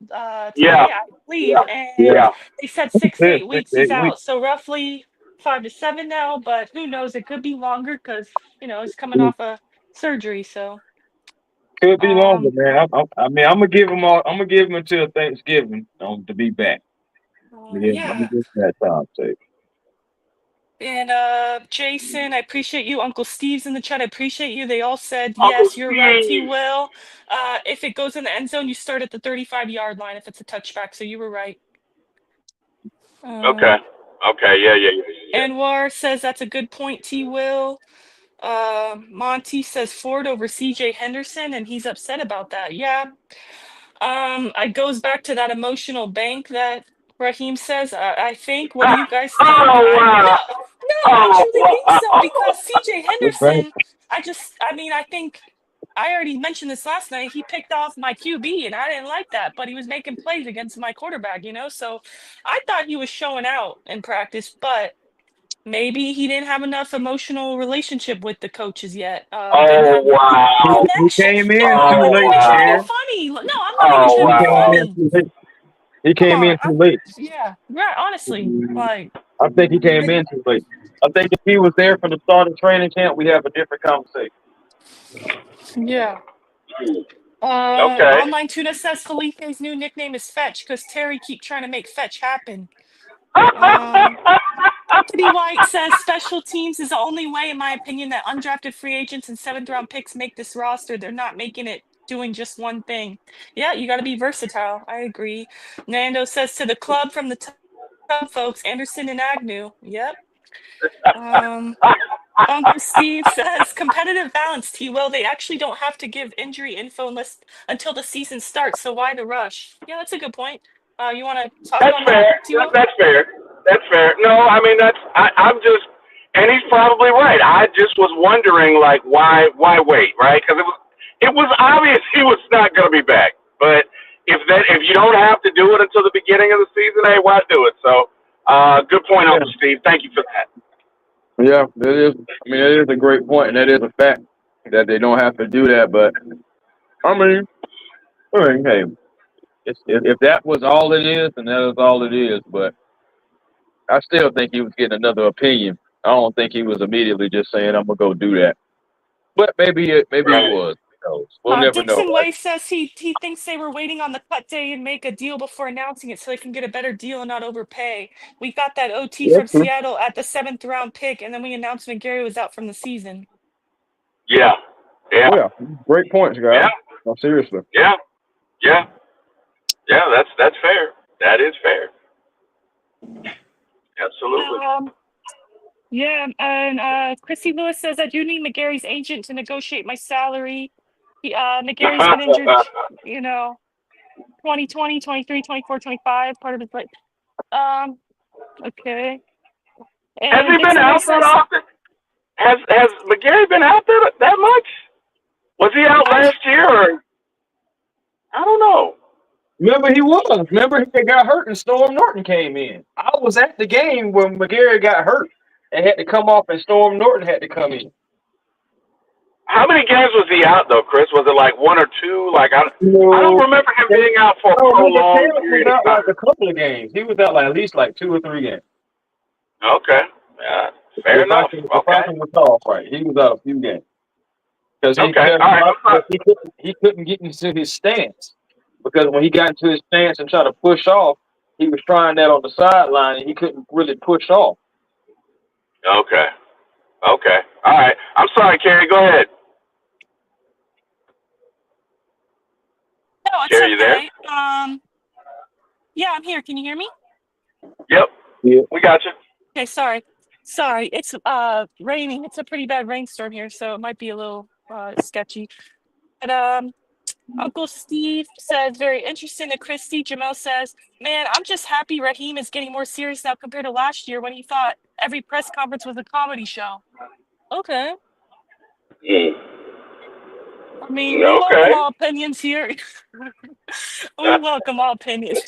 Yeah, today, I believe. And yeah. they said 6 to Said 8 6 weeks to he's 8 weeks. out. So roughly 5 to 7 now, but who knows? It could be longer because he's coming off a surgery. So Could be longer, um man. I mean, I'm gonna give him all. I'm gonna give him until Thanksgiving to be back. Yeah, I'm gonna yeah. give him that time. Tape. And Jason, I appreciate you. Uncle Steve's in the chat. I appreciate you. They all said Uncle yes, you're right, T Steve. Will. If it goes in the end zone, you start at the 35-yard line if it's a touchback. So you were right. Okay. Okay. Yeah. Anwar says that's a good point, T Will. Monty says Ford over CJ Henderson, and he's upset about that. Yeah. It goes back to that emotional bank that Raheem says. I think. What do you guys think? Oh wow. No, I Oh truly think so wow. because CJ That's right. Henderson. I think I already mentioned this last night. He picked off my QB, and I didn't like that, but he was making plays against my quarterback. So I thought he was showing out in practice, but maybe he didn't have enough emotional relationship with the coaches yet. Didn't Oh have the wow. He connection. came No, in I'm too Oh not late, even trying to be wow. man. funny. No, I'm not even Oh trying He to be came wow. in funny. too late. He Come came in on. too late. Yeah, right. Honestly, like, I think he came in too late. I think if he was there from the start of training camp, we have a different conversation. yeah. Okay. Online Tuna says Felipe's new nickname is Fetch because Terry keep trying to make Fetch happen. Anthony White says special teams is the only way, in my opinion, that undrafted free agents and 7th-round picks make this roster. They're not making it doing just one thing. Yeah, you got to be versatile. I agree. Nando says to the club from the top folks, Anderson and Agnew. Yep. Uncle Steve says competitive balance, T. Well, they actually don't have to give injury info until the season starts. So why the rush? Yeah, that's a good point. You want to talk That's on that, fair. T. Will? That's fair. That's fair. No, I mean I'm just, and he's probably right. I just was wondering, like, why wait, right? Because it was obvious he was not going to be back. But if you don't have to do it until the beginning of the season, hey, why do it? So, good point, Yeah, Uncle Steve. Thank you for that. yeah, that is. I mean, that is a great point, and that is a fact that they don't have to do that. But hey, if that was all it is, then that is all it is. But I still think he was getting another opinion. I don't think he was immediately just saying, "I'm gonna go do that." But maybe he Right. was. Who knows? We'll never know. Dixon Way says he thinks they were waiting on the cut day and make a deal before announcing it so they can get a better deal and not overpay. We got that OT Yes, from sir. Seattle at the 7th-round pick, and then we announced McGarry was out from the season. Yeah. Yeah. Oh yeah, great points, guys. Yeah. No, seriously. Yeah. Yeah. Yeah. That's fair. That is fair. Absolutely. Yeah, and Chrissy Lewis says I do need McGarry's agent to negotiate my salary. McGarry's been injured, 2020, 23, 24, 25, part of his life. Okay. Has And he been Dixon Way out that says often? Has McGarry been out there that much? Was he out I last year or I don't know. Remember he was. Remember he got hurt and Storm Norton came in. I was at the game when McGarry got hurt and had to come off and Storm Norton had to come in. How many games was he out though, Chris? Was it like one or two? Like I don't No, remember him being out for a remember prolonged Caleb was period of out like time. a couple of games. He was out like at least like 2 or 3 games. Okay. Yeah. Fair If I enough. can Okay. recall right, he was out a few games. because Okay. All right. he couldn't get into his stance because when he got into his stance and tried to push off, he was trying that on the sideline and he couldn't really push off. Okay. Okay. All right. I'm sorry, Carrie. Go ahead. No, it's Carrie, you there? okay. Yeah, I'm here. Can you hear me? Yep. Yeah. We got you. Okay, sorry. Sorry. It's raining. It's a pretty bad rainstorm here, so it might be a little sketchy. But Uncle Steve says very interesting to Christy. Jamel says, man, I'm just happy Raheem is getting more serious now compared to last year when he thought every press conference was a comedy show. Okay. Mm. I mean, we welcome Okay. all opinions here. We welcome all opinions,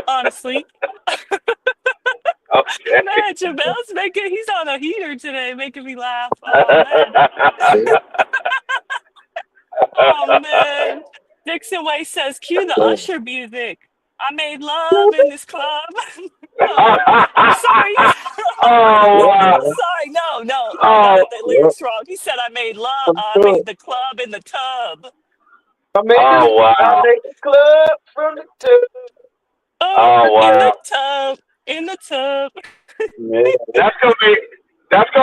honestly. Okay. Man, Jamel's he's on a heater today, making me laugh. Oh, man. Oh, man. Dixon Way says, cue the Usher music. I made love in this club. Oh, I'm sorry. Oh wow. Sorry. No, I got Oh. the lyrics wrong. He said, I made love. I made the club in the tub. I made Oh wow. the club from the tub. Oh, Oh in the wow. tub. In the tub. Yeah. That's gonna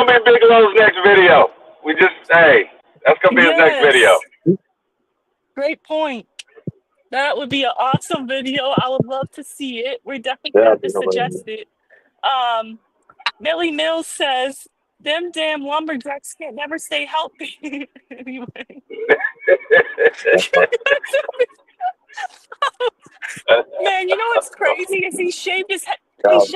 be Big Lo's next video. That's gonna be his next video. Yes. Great point. That would be an awesome video. I would love to see it. We're definitely gonna have to suggest it. Millie Mills says, them damn lumberjacks can't never stay healthy. Anyway. Man, you know what's crazy is he shaved his head bald.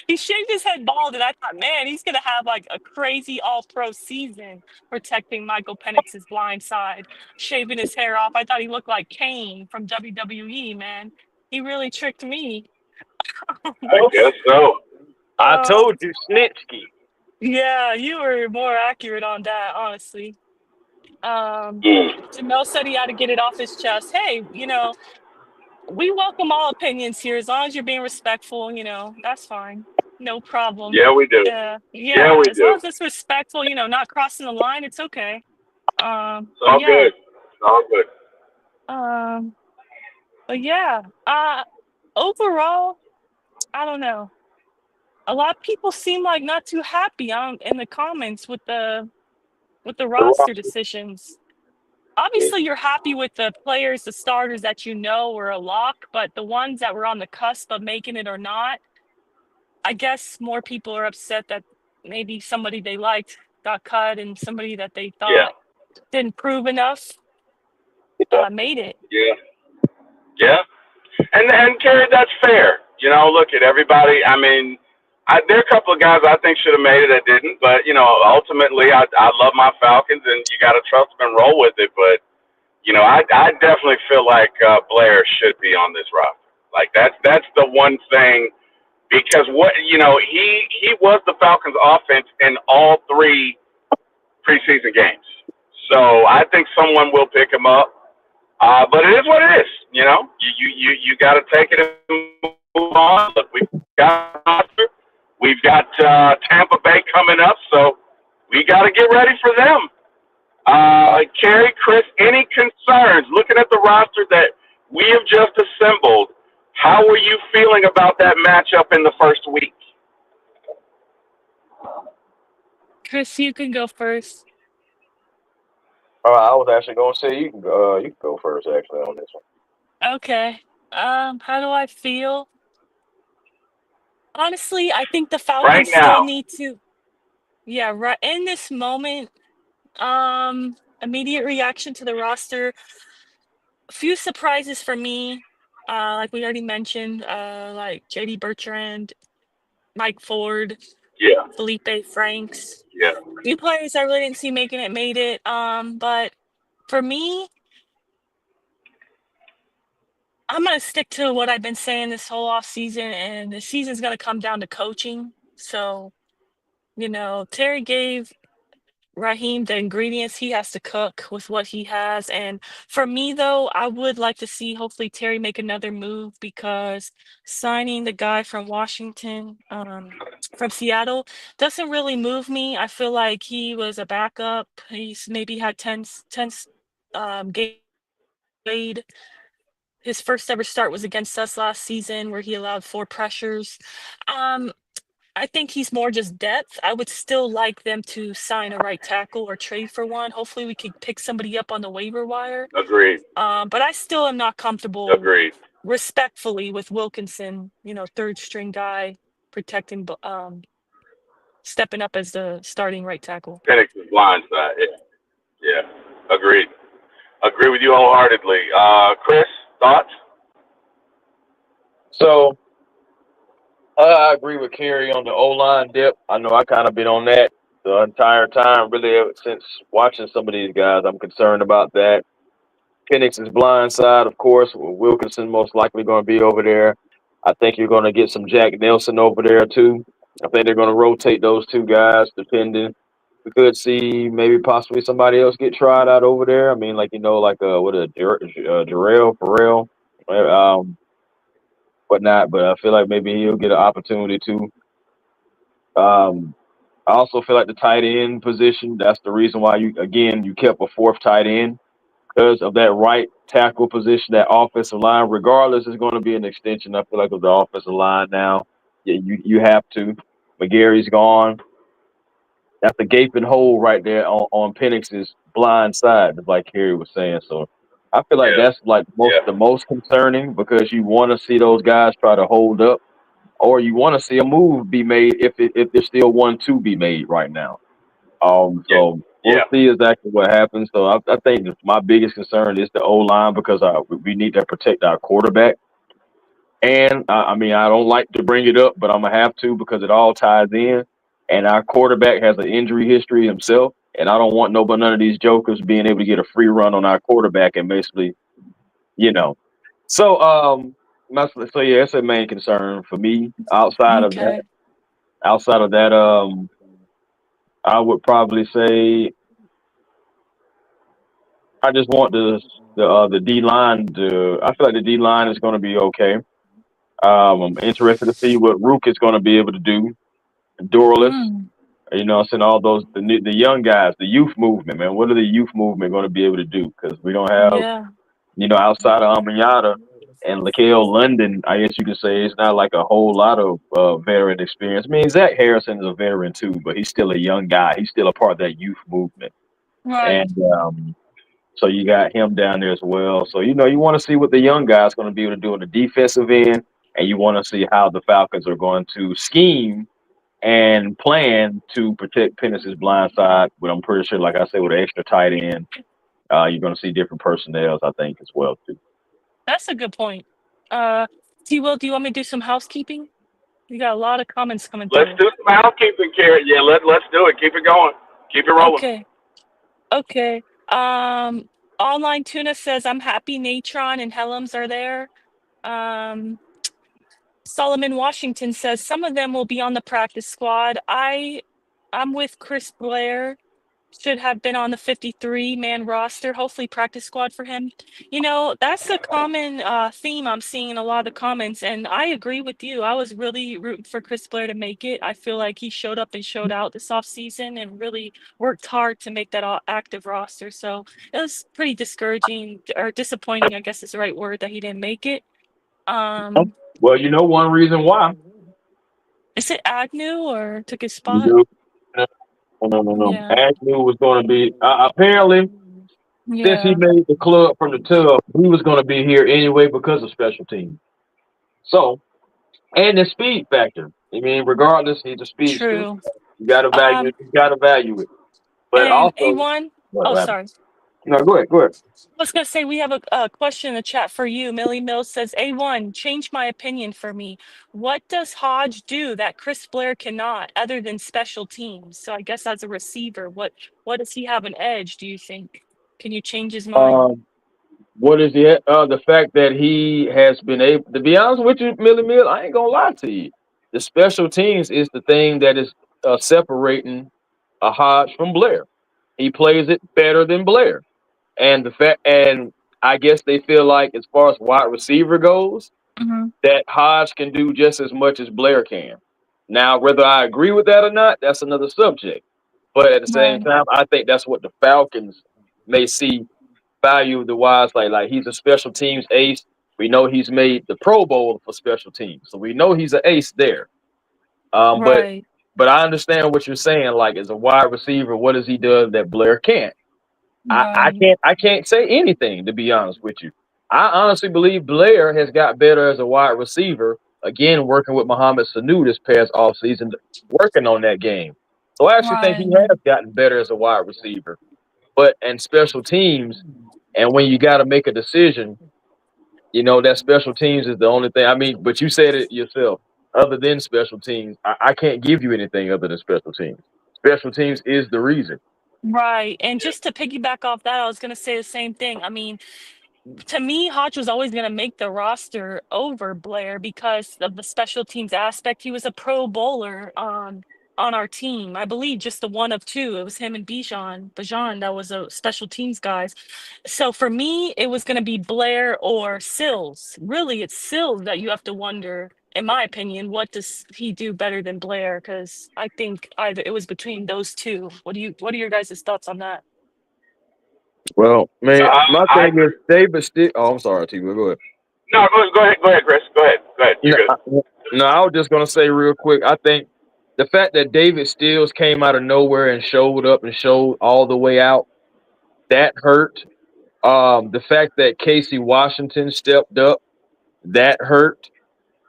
He shaved his head bald, and I thought, man, he's gonna have like a crazy all-pro season protecting Michael Penix's blind side, shaving his hair off. I thought he looked like Kane from WWE, man. He really tricked me. I guess so. I told you, Snitsky. Yeah, you were more accurate on that, honestly. Mm. Jamel said he had to get it off his chest. Hey, we welcome all opinions here as long as you're being respectful, that's fine. No problem. Yeah, we do. Yeah, we as long do. as it's respectful, not crossing the line, it's okay. It's all good. It's all good. But yeah, overall, I don't know. A lot of people seem like not too happy in the comments with the roster decisions. Obviously, you're happy with the players, the starters that were a lock, but the ones that were on the cusp of making it or not, I guess more people are upset that maybe somebody they liked got cut and somebody that they thought didn't prove enough made it. Yeah. Yeah. And Kerry, that's fair. Look at everybody. I mean, there are a couple of guys I think should have made it that didn't, but ultimately, I love my Falcons, and you got to trust them and roll with it. But I definitely feel like Blair should be on this roster. Like that's the one thing because he was the Falcons' offense in all 3 preseason games. So I think someone will pick him up. But it is what it is. You got to take it and move on. Look, we've got Tampa Bay coming up, so we got to get ready for them. Kerry, Chris, any concerns looking at the roster that we have just assembled? How are you feeling about that matchup in the first week? Chris, you can go first. I was actually going to say you can go first actually on this one. Okay. How do I feel? Honestly, I think the Falcons still need to. Yeah, right in this moment. Immediate reaction to the roster. A few surprises for me. Like we already mentioned, like JD Bertrand, Mike Ford, Felipe Franks. Yeah. Few players I really didn't see made it. But for me, I'm gonna stick to what I've been saying this whole off season, and the season's gonna come down to coaching. So, Terry gave Raheem, the ingredients he has to cook with what he has. And for me, though, I would like to see hopefully Terry make another move because signing the guy from Washington, from Seattle, doesn't really move me. I feel like he was a backup. He's maybe had 10 game played. His first ever start was against us last season, where he allowed 4 pressures. Um, I think he's more just depth. I would still like them to sign a right tackle or trade for one. Hopefully, we could pick somebody up on the waiver wire. Agreed. But I still am not comfortable Agreed. respectfully with Wilkinson, third string guy protecting, stepping up as the starting right tackle. Penix is blindside. Yeah. Agreed. Agree with you wholeheartedly. Chris, thoughts? So I agree with Kerry on the O-line depth. I know I kind of been on that the entire time, really, ever since watching some of these guys. I'm concerned about that. Penix is blindside, of course. Wilkinson most likely going to be over there. I think you're going to get some Jack Nelson over there too. I think they're going to rotate those two guys, depending. We could see maybe possibly somebody else get tried out over there. I mean, Jarrell Farrell, whatnot. But I feel like maybe he'll get an opportunity too. Um, I also feel like the tight end position. That's the reason why you kept a fourth tight end because of that right tackle position, that offensive line. Regardless, it's going to be an extension. I feel like of the offensive line now. Yeah, you have to. McGarry's gone. That's a gaping hole right there on Penix's blind side, like Harry was saying. So I feel like Yeah. that's like the most concerning because you want to see those guys try to hold up, or you want to see a move be made if there's still one to be made right now. So we'll Yeah. see exactly what happens. So I think my biggest concern is the O line because we need to protect our quarterback. And I mean, I don't like to bring it up, but I'm gonna have to because it all ties in. And our quarterback has an injury history himself, and I don't want none of these jokers being able to get a free run on our quarterback and basically, you know. So so yeah, it's a main concern for me. Okay. Outside of that, I would probably say I just want the D line to. I feel like the D line is going to be okay. I'm interested to see what Rook is going to be able to do. Dorless, Mm, I'm saying all those the young guys, the youth movement, man. What are the youth movement going to be able to do? Because we don't have, yeah. outside of Amanyata and Lakel London, I guess you could say it's not like a whole lot of veteran experience. I mean, Zach Harrison is a veteran too, but he's still a young guy. He's still a part of that youth movement, Right. and so you got him down there as well. So you want to see what the young guy's going to be able to do on the defensive end, and you want to see how the Falcons are going to scheme and plan to protect Penix's blind side. But I'm pretty sure, like I said, with an extra tight end, you're going to see different personnels, I think, as well too. That's a good point. Uh, T. Will, do you want me to do some housekeeping? You got a lot of comments coming Let's through. do some housekeeping, Carrot. Yeah, let's do it. Keep it going. Keep it rolling. Okay. Okay. Online Tuna says, I'm happy Natron and Helms are there. Um, Solomon Washington says some of them will be on the practice squad. I'm with Chris Blair. Should have been on the 53-man roster. Hopefully, practice squad for him. That's a common theme I'm seeing in a lot of the comments, and I agree with you. I was really rooting for Chris Blair to make it. I feel like he showed up and showed out this offseason and really worked hard to make that active roster. So it was pretty discouraging or disappointing, I guess is the right word, that he didn't make it. Um, Well, one reason why. is it Agnew or took his You spot? do. No. Yeah. Agnew was going to be apparently since he Yeah. made the club from the tub, he was going to be here anyway because of special teams. So and the speed factor. I mean, regardless, he's a speedster. True. You got to value it. Um, You got to value it. But and also, A1. Oh, what happened? sorry. No, go ahead. Go ahead. I was gonna say we have a question in the chat for you. Millie Mills says, A1, change my opinion for me. What does Hodge do that Chris Blair cannot, other than special teams? So I guess as a receiver, what does he have an edge, do you think? Can you change his mind? What is it? The fact that he has been able to be honest with you, Millie Mill, I ain't gonna lie to you. The special teams is the thing that is separating a Hodge from Blair. he plays it better than Blair. And I guess they feel like as far as wide receiver goes, Mhm. that Hodge can do just as much as Blair can. Now, whether I agree with that or not, that's another subject. But at the same Right. time, I think that's what the Falcons may see value of the wise. Like he's a special teams ace. We know he's made the Pro Bowl for special teams, so we know he's an ace there. Um, but Right. but I understand what you're saying. Like as a wide receiver, what does he do that Blair can't? Right. I can't say anything to be honest with you. I honestly believe Blair has got better as a wide receiver. Again, working with Mohamed Sanu this past offseason, working on that game. So I actually think he Right. has gotten better as a wide receiver. But in special teams, and when you got to make a decision, that special teams is the only thing. I mean, but you said it yourself. Other than special teams, I can't give you anything other than special teams. Special teams is the reason. Right. And just to piggyback off that, I was gonna say the same thing. I mean, to me, Hodge was always going to make the roster over Blair because of the special teams aspect. He was a pro bowler on our team. I believe just the one of two. It was him and Bijan that was a special teams guys. So for me, it was going to be Blair or Sills. Really, it's Sills that you have to wonder, in my opinion, what does he do better than Blair? Because I think either it was between those two. What are your guys' thoughts on that? Well, man, my I thing agree. is David still. Oh, I'm sorry, T. Go ahead. No, go ahead, Chris. Go ahead. You're No, good. no, I was just gonna say real quick. I think the fact that David Stills came out of nowhere and showed up and showed all the way out that hurt. The fact that Casey Washington stepped up that hurt.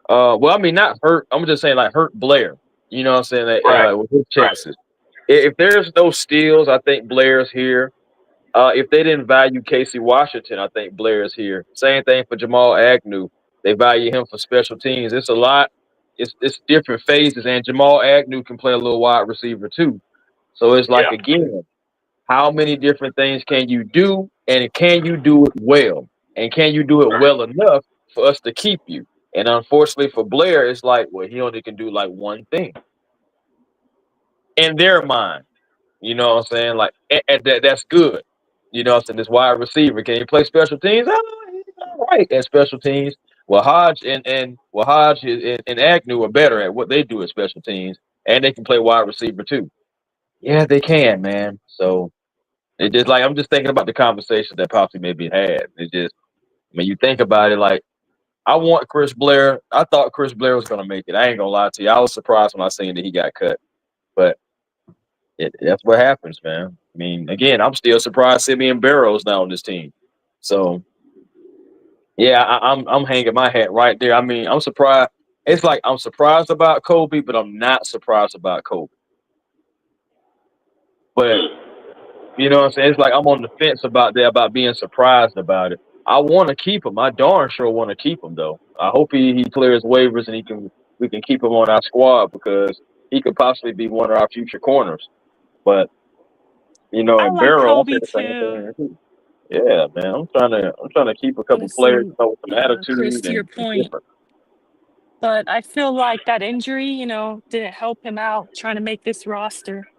Well, I mean not hurt. I'm just saying like hurt Blair. You know what I'm saying? That, Right. with his Right. chances. If there's no steals, I think Blair's here. If they didn't value Casey Washington, I think Blair is here. Same thing for Jamal Agnew. They value him for special teams. It's a lot. It's different phases, and Jamal Agnew can play a little wide receiver too. So it's like Yeah. again, how many different things can you do, and can you do it well, and can you do it Right. well enough for us to keep you? And unfortunately for Blair, it's like, well, he only can do like one thing in their mind. You know what I'm saying? Like, and that's good. You know what I'm saying? This wide receiver, can he play special teams? Oh, he's all right at special teams. Well, Hodge and Agnew are better at what they do at special teams, and they can play wide receiver too. Yeah, they can, man. So it just like I'm just thinking about the conversation that possibly maybe had. It's just when you think about it, like I want Chris Blair. I thought Chris Blair was gonna make it. I ain't gonna lie to you. I was surprised when I seen that he got cut, but that's what happens, man. I mean, again, I'm still surprised Simeon Barrow's now on this team. So yeah, I'm hanging my hat right there. I mean, I'm surprised. It's like I'm surprised about Kobe, but I'm not surprised about Kobe. But you know what I'm saying? It's like I'm on the fence about that, about being surprised about it. I want to keep him. I darn sure want to keep him though. I hope he clears waivers and we can keep him on our squad because he could possibly be one of our future corners. But I and like Barrow, I Kobe said the same too. thing too. Yeah, man. I'm trying to keep a couple players, Honestly, with some Chris, attitude to your and point, different. but I feel like that injury, didn't help him out trying to make this roster.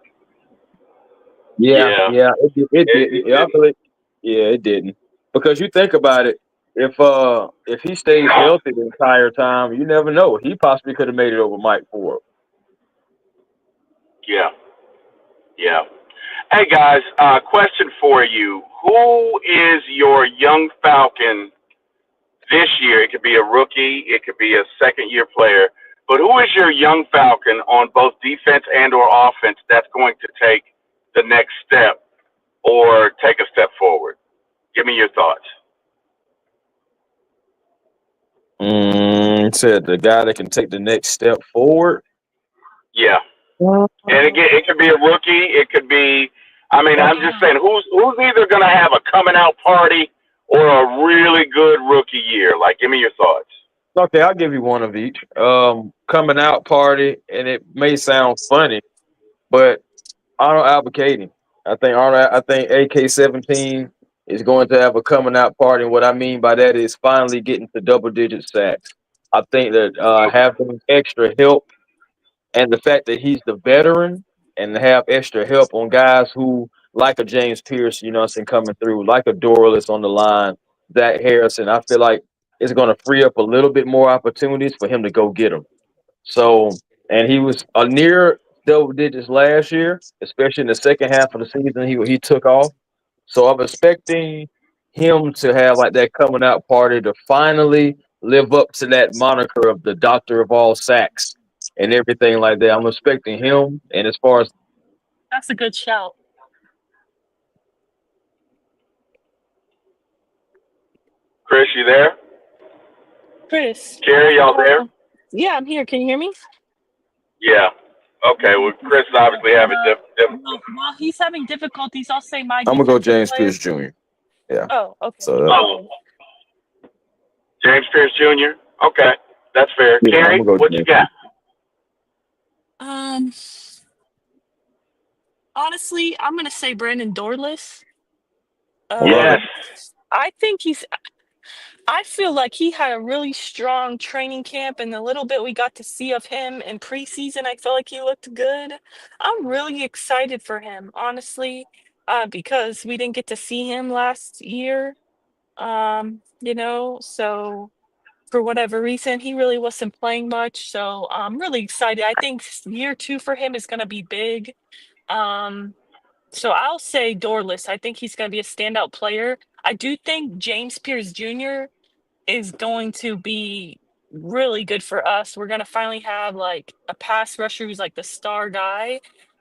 Yeah, Yeah. yeah, it didn't. It Yeah, I didn't. believe. Yeah, it didn't. Because you think about it, if he stays healthy the entire time, you never know. He possibly could have made it over Mike Ford. Yeah. Yeah. Hey guys, question for you: who is your young Falcon this year? It could be a rookie, it could be a second-year player, but who is your young Falcon on both defense and/or offense that's going to take the next step or take a step forward? Give me your thoughts. Said the guy that can take the next step forward. Yeah, and again, it could be a rookie. It could be. I mean, I'm just Yeah. saying, who's either going to have a coming out party or a really good rookie year? Like, give me your thoughts. Okay, I'll give you one of each. Coming out party, and it may sound funny, but Arnold advocating. I think AK-17 is going to have a coming out party. And what I mean by that is finally getting to double digit sacks. I think that having extra help and the fact that he's the veteran and have extra help on guys who like a James Pierce, you know what I'm saying, coming through, like a Dorless on the line, Zach Harrison, I feel like it's going to free up a little bit more opportunities for him to go get them. So, and he was a near double digits last year, especially in the second half of the season. He took off. So I'm expecting him to have like that coming out party to finally live up to that moniker of the doctor of all sacks and everything like that. I'm expecting him. And as far as That's a good shout. Chris, you there? Chris. Carrie, y'all there? Yeah, I'm here. Can you hear me? Yeah. Okay. Well, Chris is obviously having While he's having difficulties, I'll say my I'm gonna go defensive James player. Pierce Jr. Yeah. Oh, okay. So Okay. James Pierce Jr. Okay, that's fair. Yeah, Carrie, I'm gonna go what you James. got? Honestly, I'm gonna say Brandon Dorless. Yes. I think I feel like he had a really strong training camp, and the little bit we got to see of him in preseason, I felt like he looked good. I'm really excited for him, honestly, because we didn't get to see him last year. So for whatever reason, he really wasn't playing much. So I'm really excited. I think year 2 for him is gonna be big. So I'll say Dorless. I think he's gonna be a standout player. I do think James Pierce Jr. is going to be really good for us. We're going to finally have like a pass rusher who's like the star guy.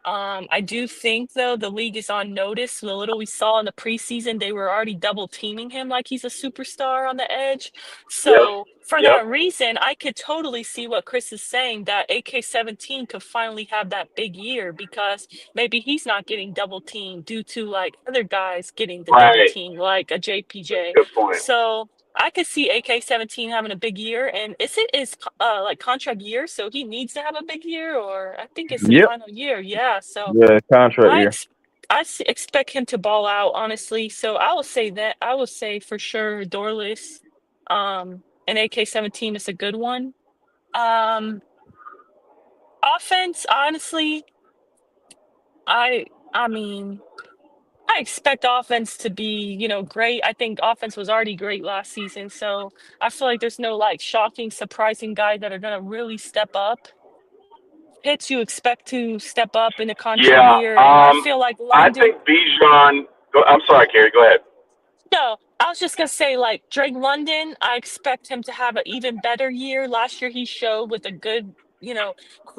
I do think though the league is on notice. The little we saw in the preseason, they were already double teaming him like he's a superstar on the edge. So for that reason, I could totally see what Chris is saying, that AK-17 could finally have that big year because maybe he's not getting double teamed due to like other guys getting the double Right. team, like a JPJ. Good point. So I could see AK-17 having a big year, and is it his like contract year? So he needs to have a big year, or I think it's his Yep. final year. Yeah. So Yeah, contract I year. expect him to ball out, honestly. So I will say that I will say for sure Dorless, and AK-17 is a good one. Um, Offense, honestly, I mean, I expect offense to be, great. I think offense was already great last season. So I feel like there's no like shocking, surprising guys that are going to really step up. Pitts, you expect to step up in the contract Yeah. year. And I feel like I London. think Bijan. I'm sorry, Carrie. Go ahead. No, I was just going to say, like, Drake London, I expect him to have an even better year. Last year, he showed with a good,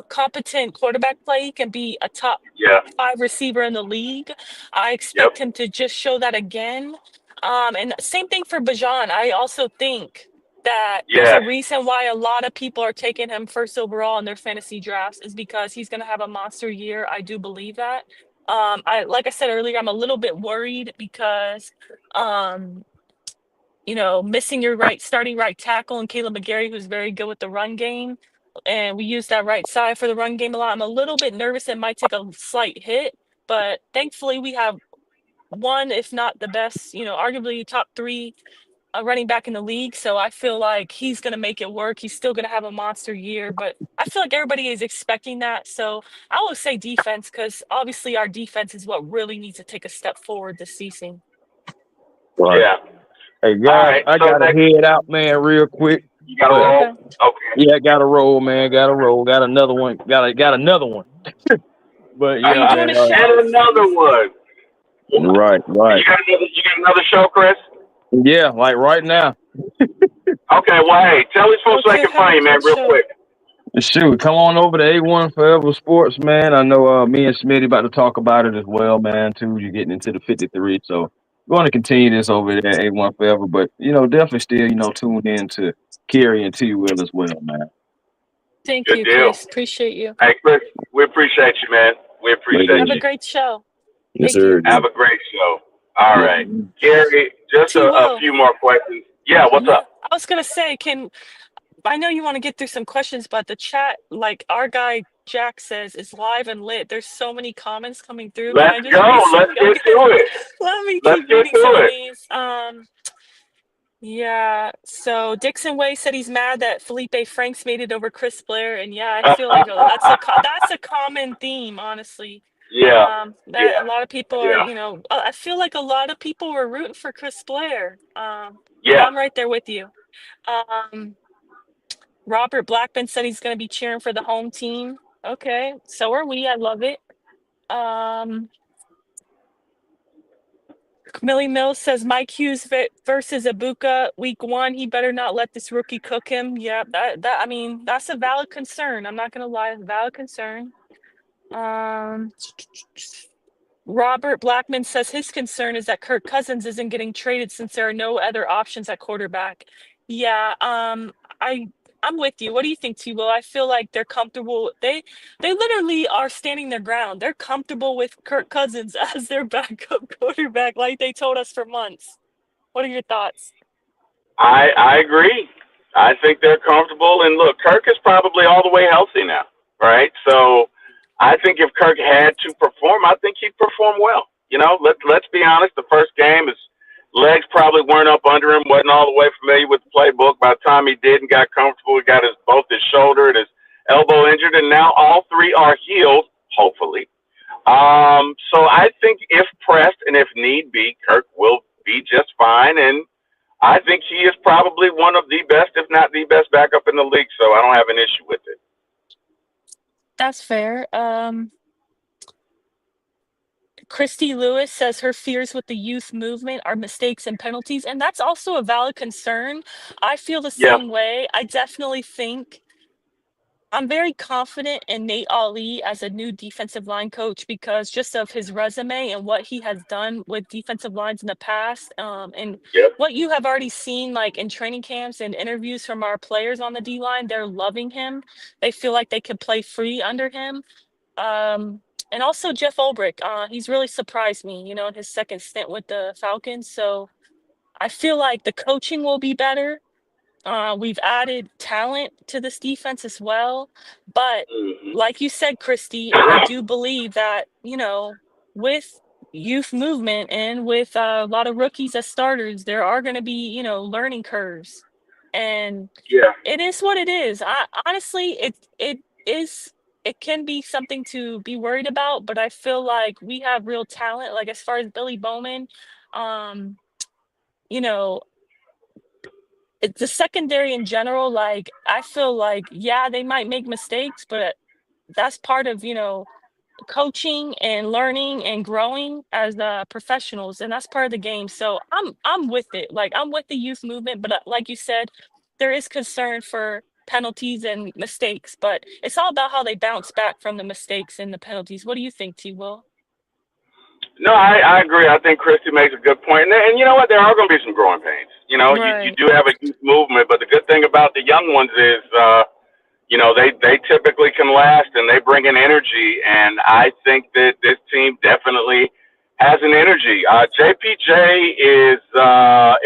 competent quarterback play, he can be a top Yeah. 5 receiver in the league. I expect Yep. him to just show that again. And same thing for Bajan. I also think that there's Yeah. a reason why a lot of people are taking him first overall in their fantasy drafts is because he's going to have a monster year. I do believe that. Like I said earlier, I'm a little bit worried because, missing your starting right tackle and Caleb McGarry, who's very good with the run game. And we use that right side for the run game a lot. I'm a little bit nervous it might take a slight hit, but thankfully we have one, if not the best, arguably top 3 running back in the league. So I feel like he's going to make it work. He's still going to have a monster year, but I feel like everybody is expecting that. So I would say defense, because obviously our defense is what really needs to take a step forward this season. Right. Yeah. Hey guys, I gotta head out, man, real quick. You got to roll. Okay. Yeah, gotta roll, man. Gotta roll. Got another one. Got another one. But Are you doing a show? And another one. Right. You got another show, Chris? Yeah, like right now. Okay. Well, hey, tell these folks so they can find you, man, real quick. Shoot, come on over to A1 Forever Sports, man. I know me and Smitty about to talk about it as well, man, too. You're getting into the 53, so we're going to continue this over there at A1 Forever. But, definitely still, tune in to Kerry and T. Will as well, man. Thank you, Chris. Appreciate you. Hey, Chris, we appreciate you, man. We appreciate you. Have a great show. Yes, sir. Have a great show. All right. Gary, just a few more questions. Yeah, what's up? I was going to say, I know you want to get through some questions, but the chat, like our guy Jack says, is live and lit. There's so many comments coming through. Let's go. Let's get to it. Let me keep reading some of these. Yeah. So Dixon Way said he's mad that Felipe Franks made it over Chris Blair, and yeah, I feel like that's a common theme, honestly. Yeah. That a Yeah. lot of people are, Yeah. I feel like a lot of people were rooting for Chris Blair. And Yeah. I'm right there with you. Um, Robert Blackman said he's going to be cheering for the home team. Okay, so are we. I love it. Um, Millie Mills says Mike Hughes versus Ibuka week 1. He better not let this rookie cook him. Yeah, I mean, that's a valid concern. I'm not gonna lie, it's a valid concern. Um, Robert Blackman says his concern is that Kirk Cousins isn't getting traded since there are no other options at quarterback. Yeah, I I'm with you. What do you think, T-Will? I feel like they're comfortable. They literally are standing their ground. They're comfortable with Kirk Cousins as their backup quarterback, like they told us for months. What are your thoughts? I agree. I think they're comfortable. And look, Kirk is probably all the way healthy now, right? So I think if Kirk had to perform, I think he'd perform well. Let's be honest. The first game, his legs probably weren't up under him, wasn't all the way familiar with the playbook. By the time he did and got comfortable, he got both his shoulder and his elbow injured, and now all three are healed, hopefully. So I think if pressed and if need be, Kirk will be just fine. And I think he is probably one of the best, if not the best, backup in the league. So I don't have an issue with it. That's fair. Christy Lewis says her fears with the youth movement are mistakes and penalties, and that's also a valid concern. I feel the Yeah. same way. I definitely think I'm very confident in Nate Ali as a new defensive line coach because just of his resume and what he has done with defensive lines in the past, and Yep. what you have already seen, like in training camps and interviews from our players on the D line, they're loving him. They feel like they could play free under him. And also Jeff Ulbrich, he's really surprised me, in his second stint with the Falcons. So I feel like the coaching will be better. We've added talent to this defense as well. But Mm-hmm. like you said, Christy, I do believe that, with youth movement and with a lot of rookies as starters, there are going to be, learning curves. And Yeah. it is what it is. I honestly, it is it can be something to be worried about, but I feel like we have real talent. Like as far as Billy Bowman, um, you know, it's the secondary in general. Like I feel like, yeah, they might make mistakes, but that's part of, coaching and learning and growing as professionals, and that's part of the game. So I'm with it. Like I'm with the youth movement, but like you said, there is concern for penalties and mistakes, but it's all about how they bounce back from the mistakes and the penalties. What do you think, T. Will? No, I agree. I think Christy makes a good point. And you know what? There are going to be some growing pains. You Right. do have a youth movement, but the good thing about the young ones is, they typically can last and they bring an energy. And I think that this team definitely has an energy. JPJ is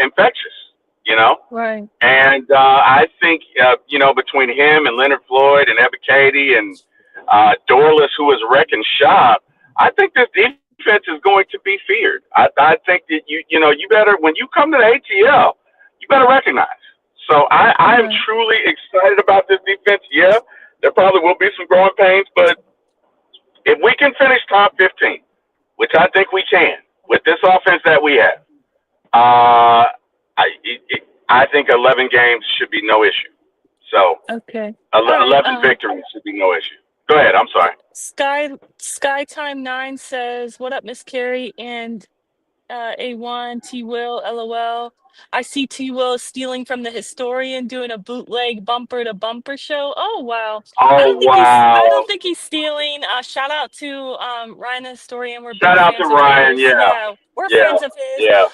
infectious, you know? Right. And I think, between him and Leonard Floyd and Ebiketie and Dorless, who was wrecking shop, I think this defense is going to be feared. I think that you better, when you come to the ATL, you better recognize. So I am Right. truly excited about this defense. Yeah, there probably will be some growing pains, but if we can finish top 15, which I think we can with this offense that we have, uh, I think 11 games should be no issue. So Okay. All right. 11 victories should be no issue. Go ahead. I'm sorry. Skytime9 says, "What up, Miss Carrie and A1 T Will LOL. I see T Will stealing from the historian doing a bootleg bumper to bumper show. Oh wow. Oh, I don't wow. think he's stealing. Shout out to Ryan the historian. We're big Shout out to fans of Ryan. his. Yeah. Yeah, we're Yeah. fans of his. Yeah.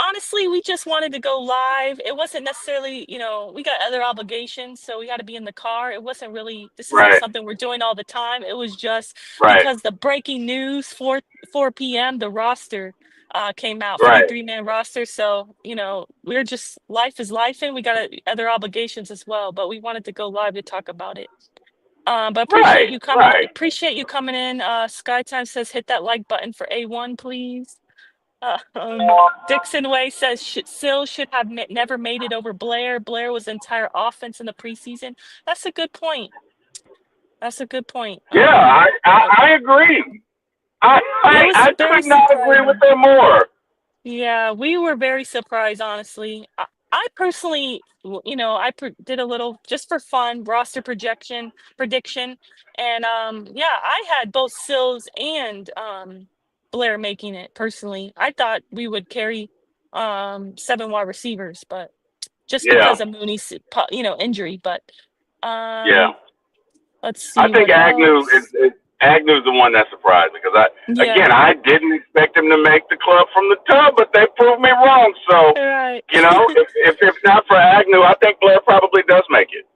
Honestly, we just wanted to go live. It wasn't necessarily, we got other obligations, so we had to be in the car. It wasn't really, this isn't Right. something we're doing all the time. It was just Right. because the breaking news 4 p.m. the roster came out, Right. 53-man roster. So, we're just, life is life, and we got other obligations as well. But we wanted to go live to talk about it. But Right. Right. appreciate you coming in. Skytime says hit that like button for A1, please. Dixon Way says Sill should have never made it over Blair. Blair was entire offense in the preseason. That's a good point. That's a good point. Yeah, I agree. It was I very could not agree with surprising. them more. Yeah, we were very surprised, honestly. I personally, did a little just for fun roster projection prediction, and yeah, I had both Sills and Blair making it. Personally, I thought we would carry 7 wide receivers, but just Yeah, because of Mooney's injury. But yeah. um, let's I see think what else. Agnew's the one that surprised me because Yeah, I didn't expect him to make the club from the tub, but they proved me wrong. So, right. if not for Agnew, I think Blair probably does make it.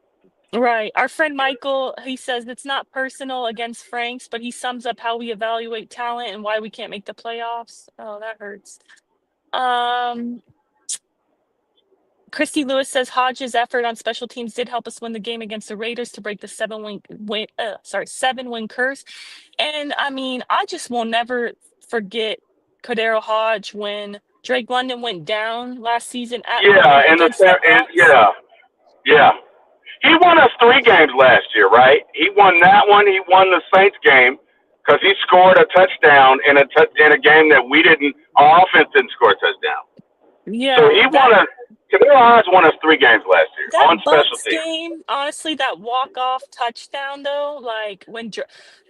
Right. Our friend Michael, he says it's not personal against Franks, but he sums up how we evaluate talent and why we can't make the playoffs. Oh, that hurts. Um, Christy Lewis says Hodges' effort on special teams did help us win the game against the Raiders to break the 7-win curse. And I mean, I just will never forget Cordero Hodge when Drake London went down last season at Yeah, home against the Bucks. yeah. He won us 3 games last year, right? He won that one. He won the Saints game because he scored a touchdown in a game that our offense didn't score a touchdown. So Yeah, that Kadar Hodge won us 3 games last year That on special Bucks teams. game, honestly, that walk-off touchdown though, like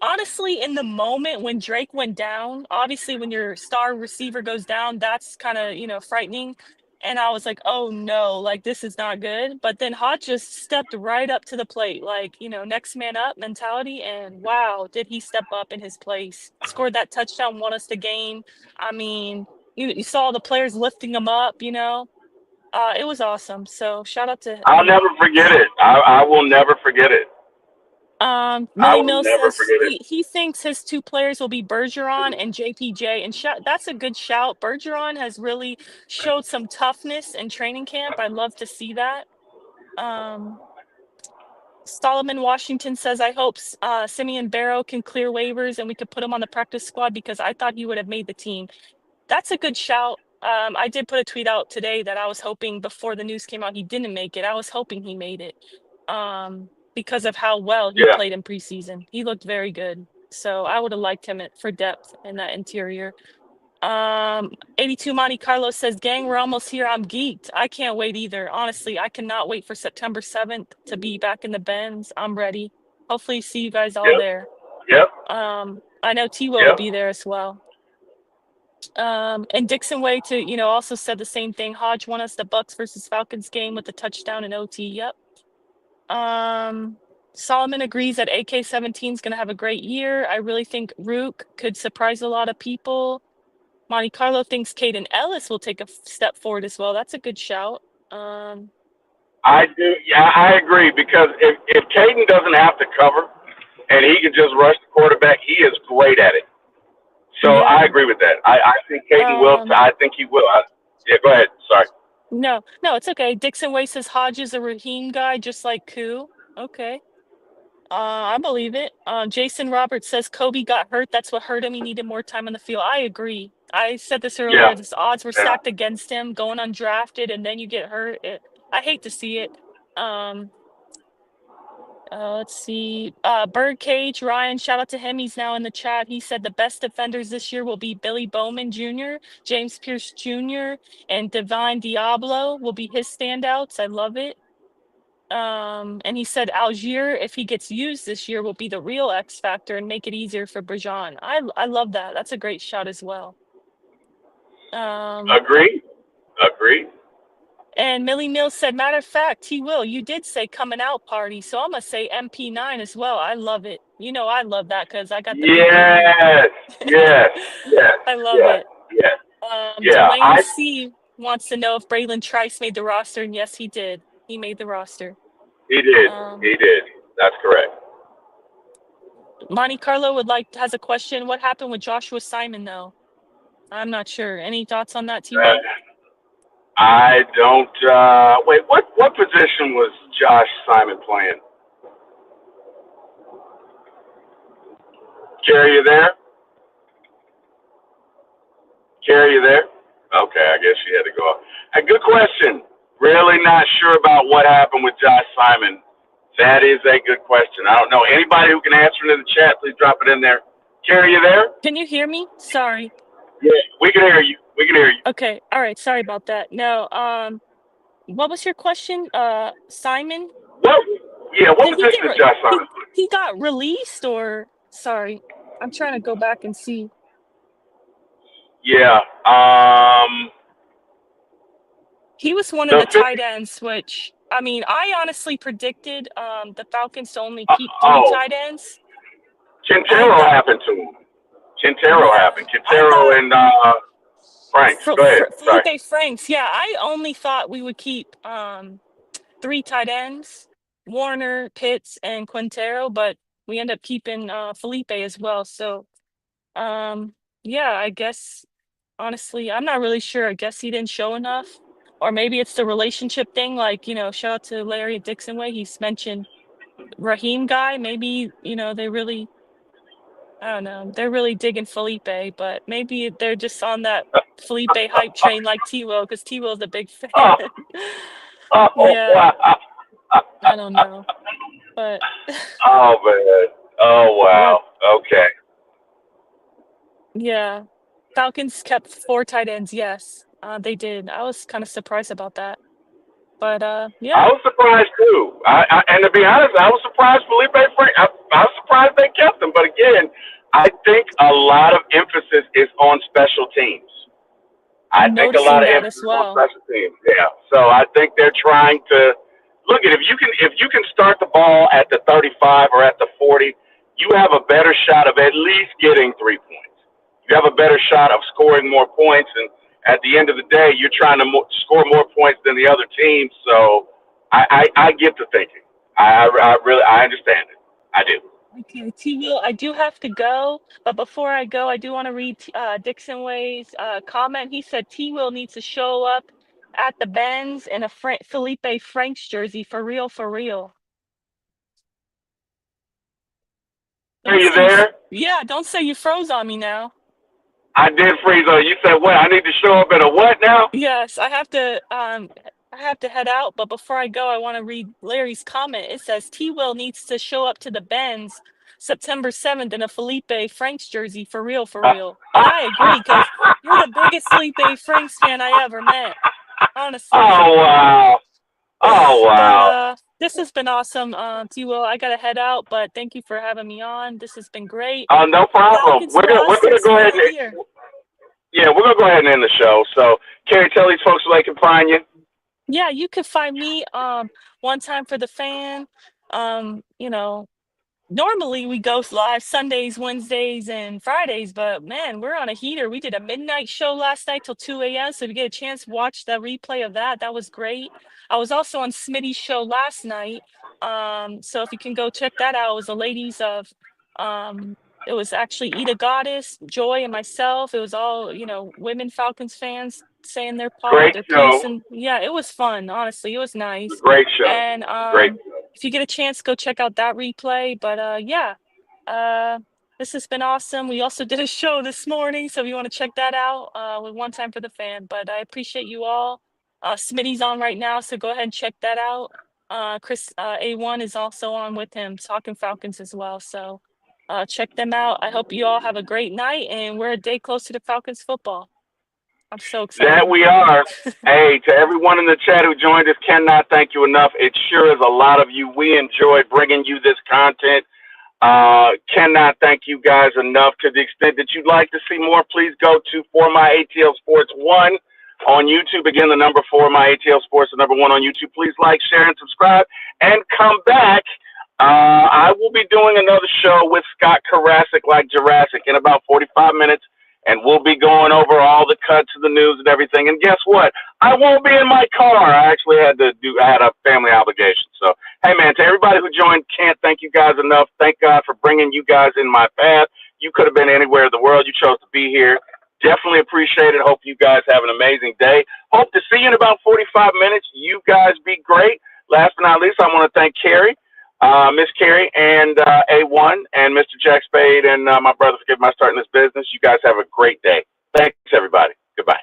honestly, in the moment when Drake went down, obviously when your star receiver goes down, that's kind of, frightening. And I was like, oh no, like this is not good. But then Hodge just stepped right up to the plate, like, next man up mentality. And wow, did he step up in his place? Scored that touchdown, won us the game. I mean, you saw the players lifting him up. It was awesome. So shout out to I'll never forget it. I will never forget it. I Millie will Mills never says forget it. he thinks his 2 players will be Bergeron and JPJ. And that's a good shout. Bergeron has really showed some toughness in training camp. I love to see that. Um, Solomon Washington says, I hope Simeon Barrow can clear waivers and we could put him on the practice squad because I thought he would have made the team. That's a good shout. I did put a tweet out today that I was hoping before the news came out he didn't make it. I was hoping he made it because of how well he Yeah. played in preseason. He looked very good. So I would have liked him for depth in that interior. 82 Monte Carlo says, gang, we're almost here. I'm geeked. I can't wait either. Honestly, I cannot wait for September 7th to be back in the Benz. I'm ready. Hopefully see you guys all Yep. there. Yep. I know T-Will will be there as well. And Dixon Way also said the same thing. Hodge won us the Bucks versus Falcons game with the touchdown in OT. Yep. Solomon agrees that AK-17 is going to have a great year. I really think Rook could surprise a lot of people. Monte Carlo thinks Caden Ellis will take a step forward as well. That's a good shout. I do. Yeah, I agree because if Caden doesn't have to cover and he can just rush the quarterback, he is great at it. So Yeah. I agree with that. I think Caden will. I think he will. Yeah, go ahead. Sorry. No, it's okay. Dixon Way says Hodge is a Raheem guy, just like Koo. Okay. I believe it. Jason Roberts says Kobe got hurt. That's what hurt him. He needed more time on the field. I agree. I said this earlier. Yeah. The odds were stacked against him, going undrafted, and then you get hurt. I hate to see it. Let's see. Birdcage, Ryan, shout out to him. He's now in the chat. He said the best defenders this year will be Billy Bowman Jr., James Pierce Jr., and Divine Diablo will be his standouts. I love it. And he said Algier, if he gets used this year, will be the real X factor and make it easier for Brajan. I love that. That's a great shout as well. Agree. And Millie Mills said, matter of fact, you did say coming out party. So I'm going to say MP9 as well. I love it. I love that because I got the Yes. I love it. Yes. Dwayne C wants to know if Braylon Trice made the roster. And yes, he did. He made the roster. He did. That's correct. Monte Carlo has a question. What happened with Joshua Simon, though? I'm not sure. Any thoughts on that, T-Way? I don't. Wait, what position was Josh Simon playing? Carrie, you there? Okay, I guess she had to go off. A good question. Really not sure about what happened with Josh Simon. That is a good question. I don't know. Anybody who can answer it in the chat, please drop it in there. Carrie, you there? Can you hear me? Sorry. Yeah, we can hear you. We can hear you. Okay. All right. Sorry about that. No. What was your question? Simon? What? Yeah, what Did he position get is Josh Simon? he got released or sorry? I'm trying to go back and see. Yeah. He was one of The the 50, tight ends, which I mean, I honestly predicted the Falcons to only keep three oh, tight ends. I Quintero thought, happened to him. Quintero yeah, happened. I Quintero thought and Franks. Go ahead. Sorry. Felipe Franks. Yeah, I only thought we would keep three tight ends, Warner, Pitts, and Quintero, but we end up keeping Felipe as well. So yeah, I guess honestly, I'm not really sure. I guess he didn't show enough. Or maybe it's the relationship thing, like, shout out to Larry Dixon Way. He's mentioned Raheem guy. Maybe, they really, I don't know, they're really digging Felipe, but maybe they're just on that Felipe hype train like T Will, because T Will's a big fan. Oh, oh Yeah, wow. I don't know. But Oh man. Oh yep, wow. Okay. yeah. Falcons kept four tight ends, yes. They did. I was kind of surprised about that. But I yeah, was surprised too. And to be honest, I was surprised Felipe Frank. I was surprised they kept him. But again, I think a lot of emphasis is on special teams. I I'm think a lot noticing of that as emphasis on well. special teams. Yeah. So I think they're trying to look at if you can start the ball at the 35 or at the 40, you have a better shot of at least getting 3 points. You have a better shot of scoring more points, and at the end of the day, you're trying to score more points than the other team. So I get the thinking. I really understand it. I do. Okay, T Will, I do have to go, but before I go, I do want to read Dixon Way's comment. He said T Will needs to show up at the Benz in a Felipe Franks jersey for real, for real. Are Don't you say you, there? yeah, don't say you froze on me now. I did freeze on you. You said what? I need to show up at a what now? Yes, I have to head out, but before I go, I want to read Larry's comment. It says T Will needs to show up to the Benz September 7th in a Felipe Franks jersey for real, for real. And I agree, because you're the biggest Felipe Franks fan I ever met, honestly. Oh wow. Oh But wow. this has been awesome, T Will. I gotta head out, but thank you for having me on. This has been great. Oh, no problem. Falcons We're lost. It gonna was go ahead fun and here. we're gonna go ahead and end the show. So, Carrie, tell these folks where they can find you. Yeah, you could find me one time for the fan. You know, normally we go live Sundays, Wednesdays, and Fridays, but man, we're on a heater. We did a midnight show last night till 2 a.m. So if you get a chance, watch the replay of that. That was great. I was also on Smitty's show last night. So if you can go check that out, it was the ladies of it was actually Ida Goddess, Joy, and myself. It was all, women Falcons fans saying their part, Great their piece. show. And yeah, it was fun, honestly. It was nice. Great show. And Great show. if you get a chance, go check out that replay. But yeah, uh, this has been awesome. We also did a show this morning, so if you want to check that out, with One Time for the Fan. But I appreciate you all. Smitty's on right now, so go ahead and check that out. Chris A1 is also on with him, talking Falcons as well. So check them out. I hope you all have a great night, and we're a day closer to Falcons football. I'm so excited. That we are. Hey, to everyone in the chat who joined us, cannot thank you enough. It sure is a lot of you. We enjoyed bringing you this content. Cannot thank you guys enough. To the extent that you'd like to see more, please go to For My ATL Sports 1 on YouTube. Again, the number 4 My ATL Sports, the number 1 on YouTube. Please like, share, and subscribe. And come back. I will be doing another show with Scott Karasik, like Jurassic, in about 45 minutes. And we'll be going over all the cuts of the news and everything. And guess what? I won't be in my car. I actually had a family obligation. So, hey, man, to everybody who joined, can't thank you guys enough. Thank God for bringing you guys in my path. You could have been anywhere in the world. You chose to be here. Definitely appreciate it. Hope you guys have an amazing day. Hope to see you in about 45 minutes. You guys be great. Last but not least, I want to thank Carrie. Miss Carrie and A1 and Mr. Jack Spade and my brother for getting my start in this business. You guys have a great day. Thanks, everybody. Goodbye.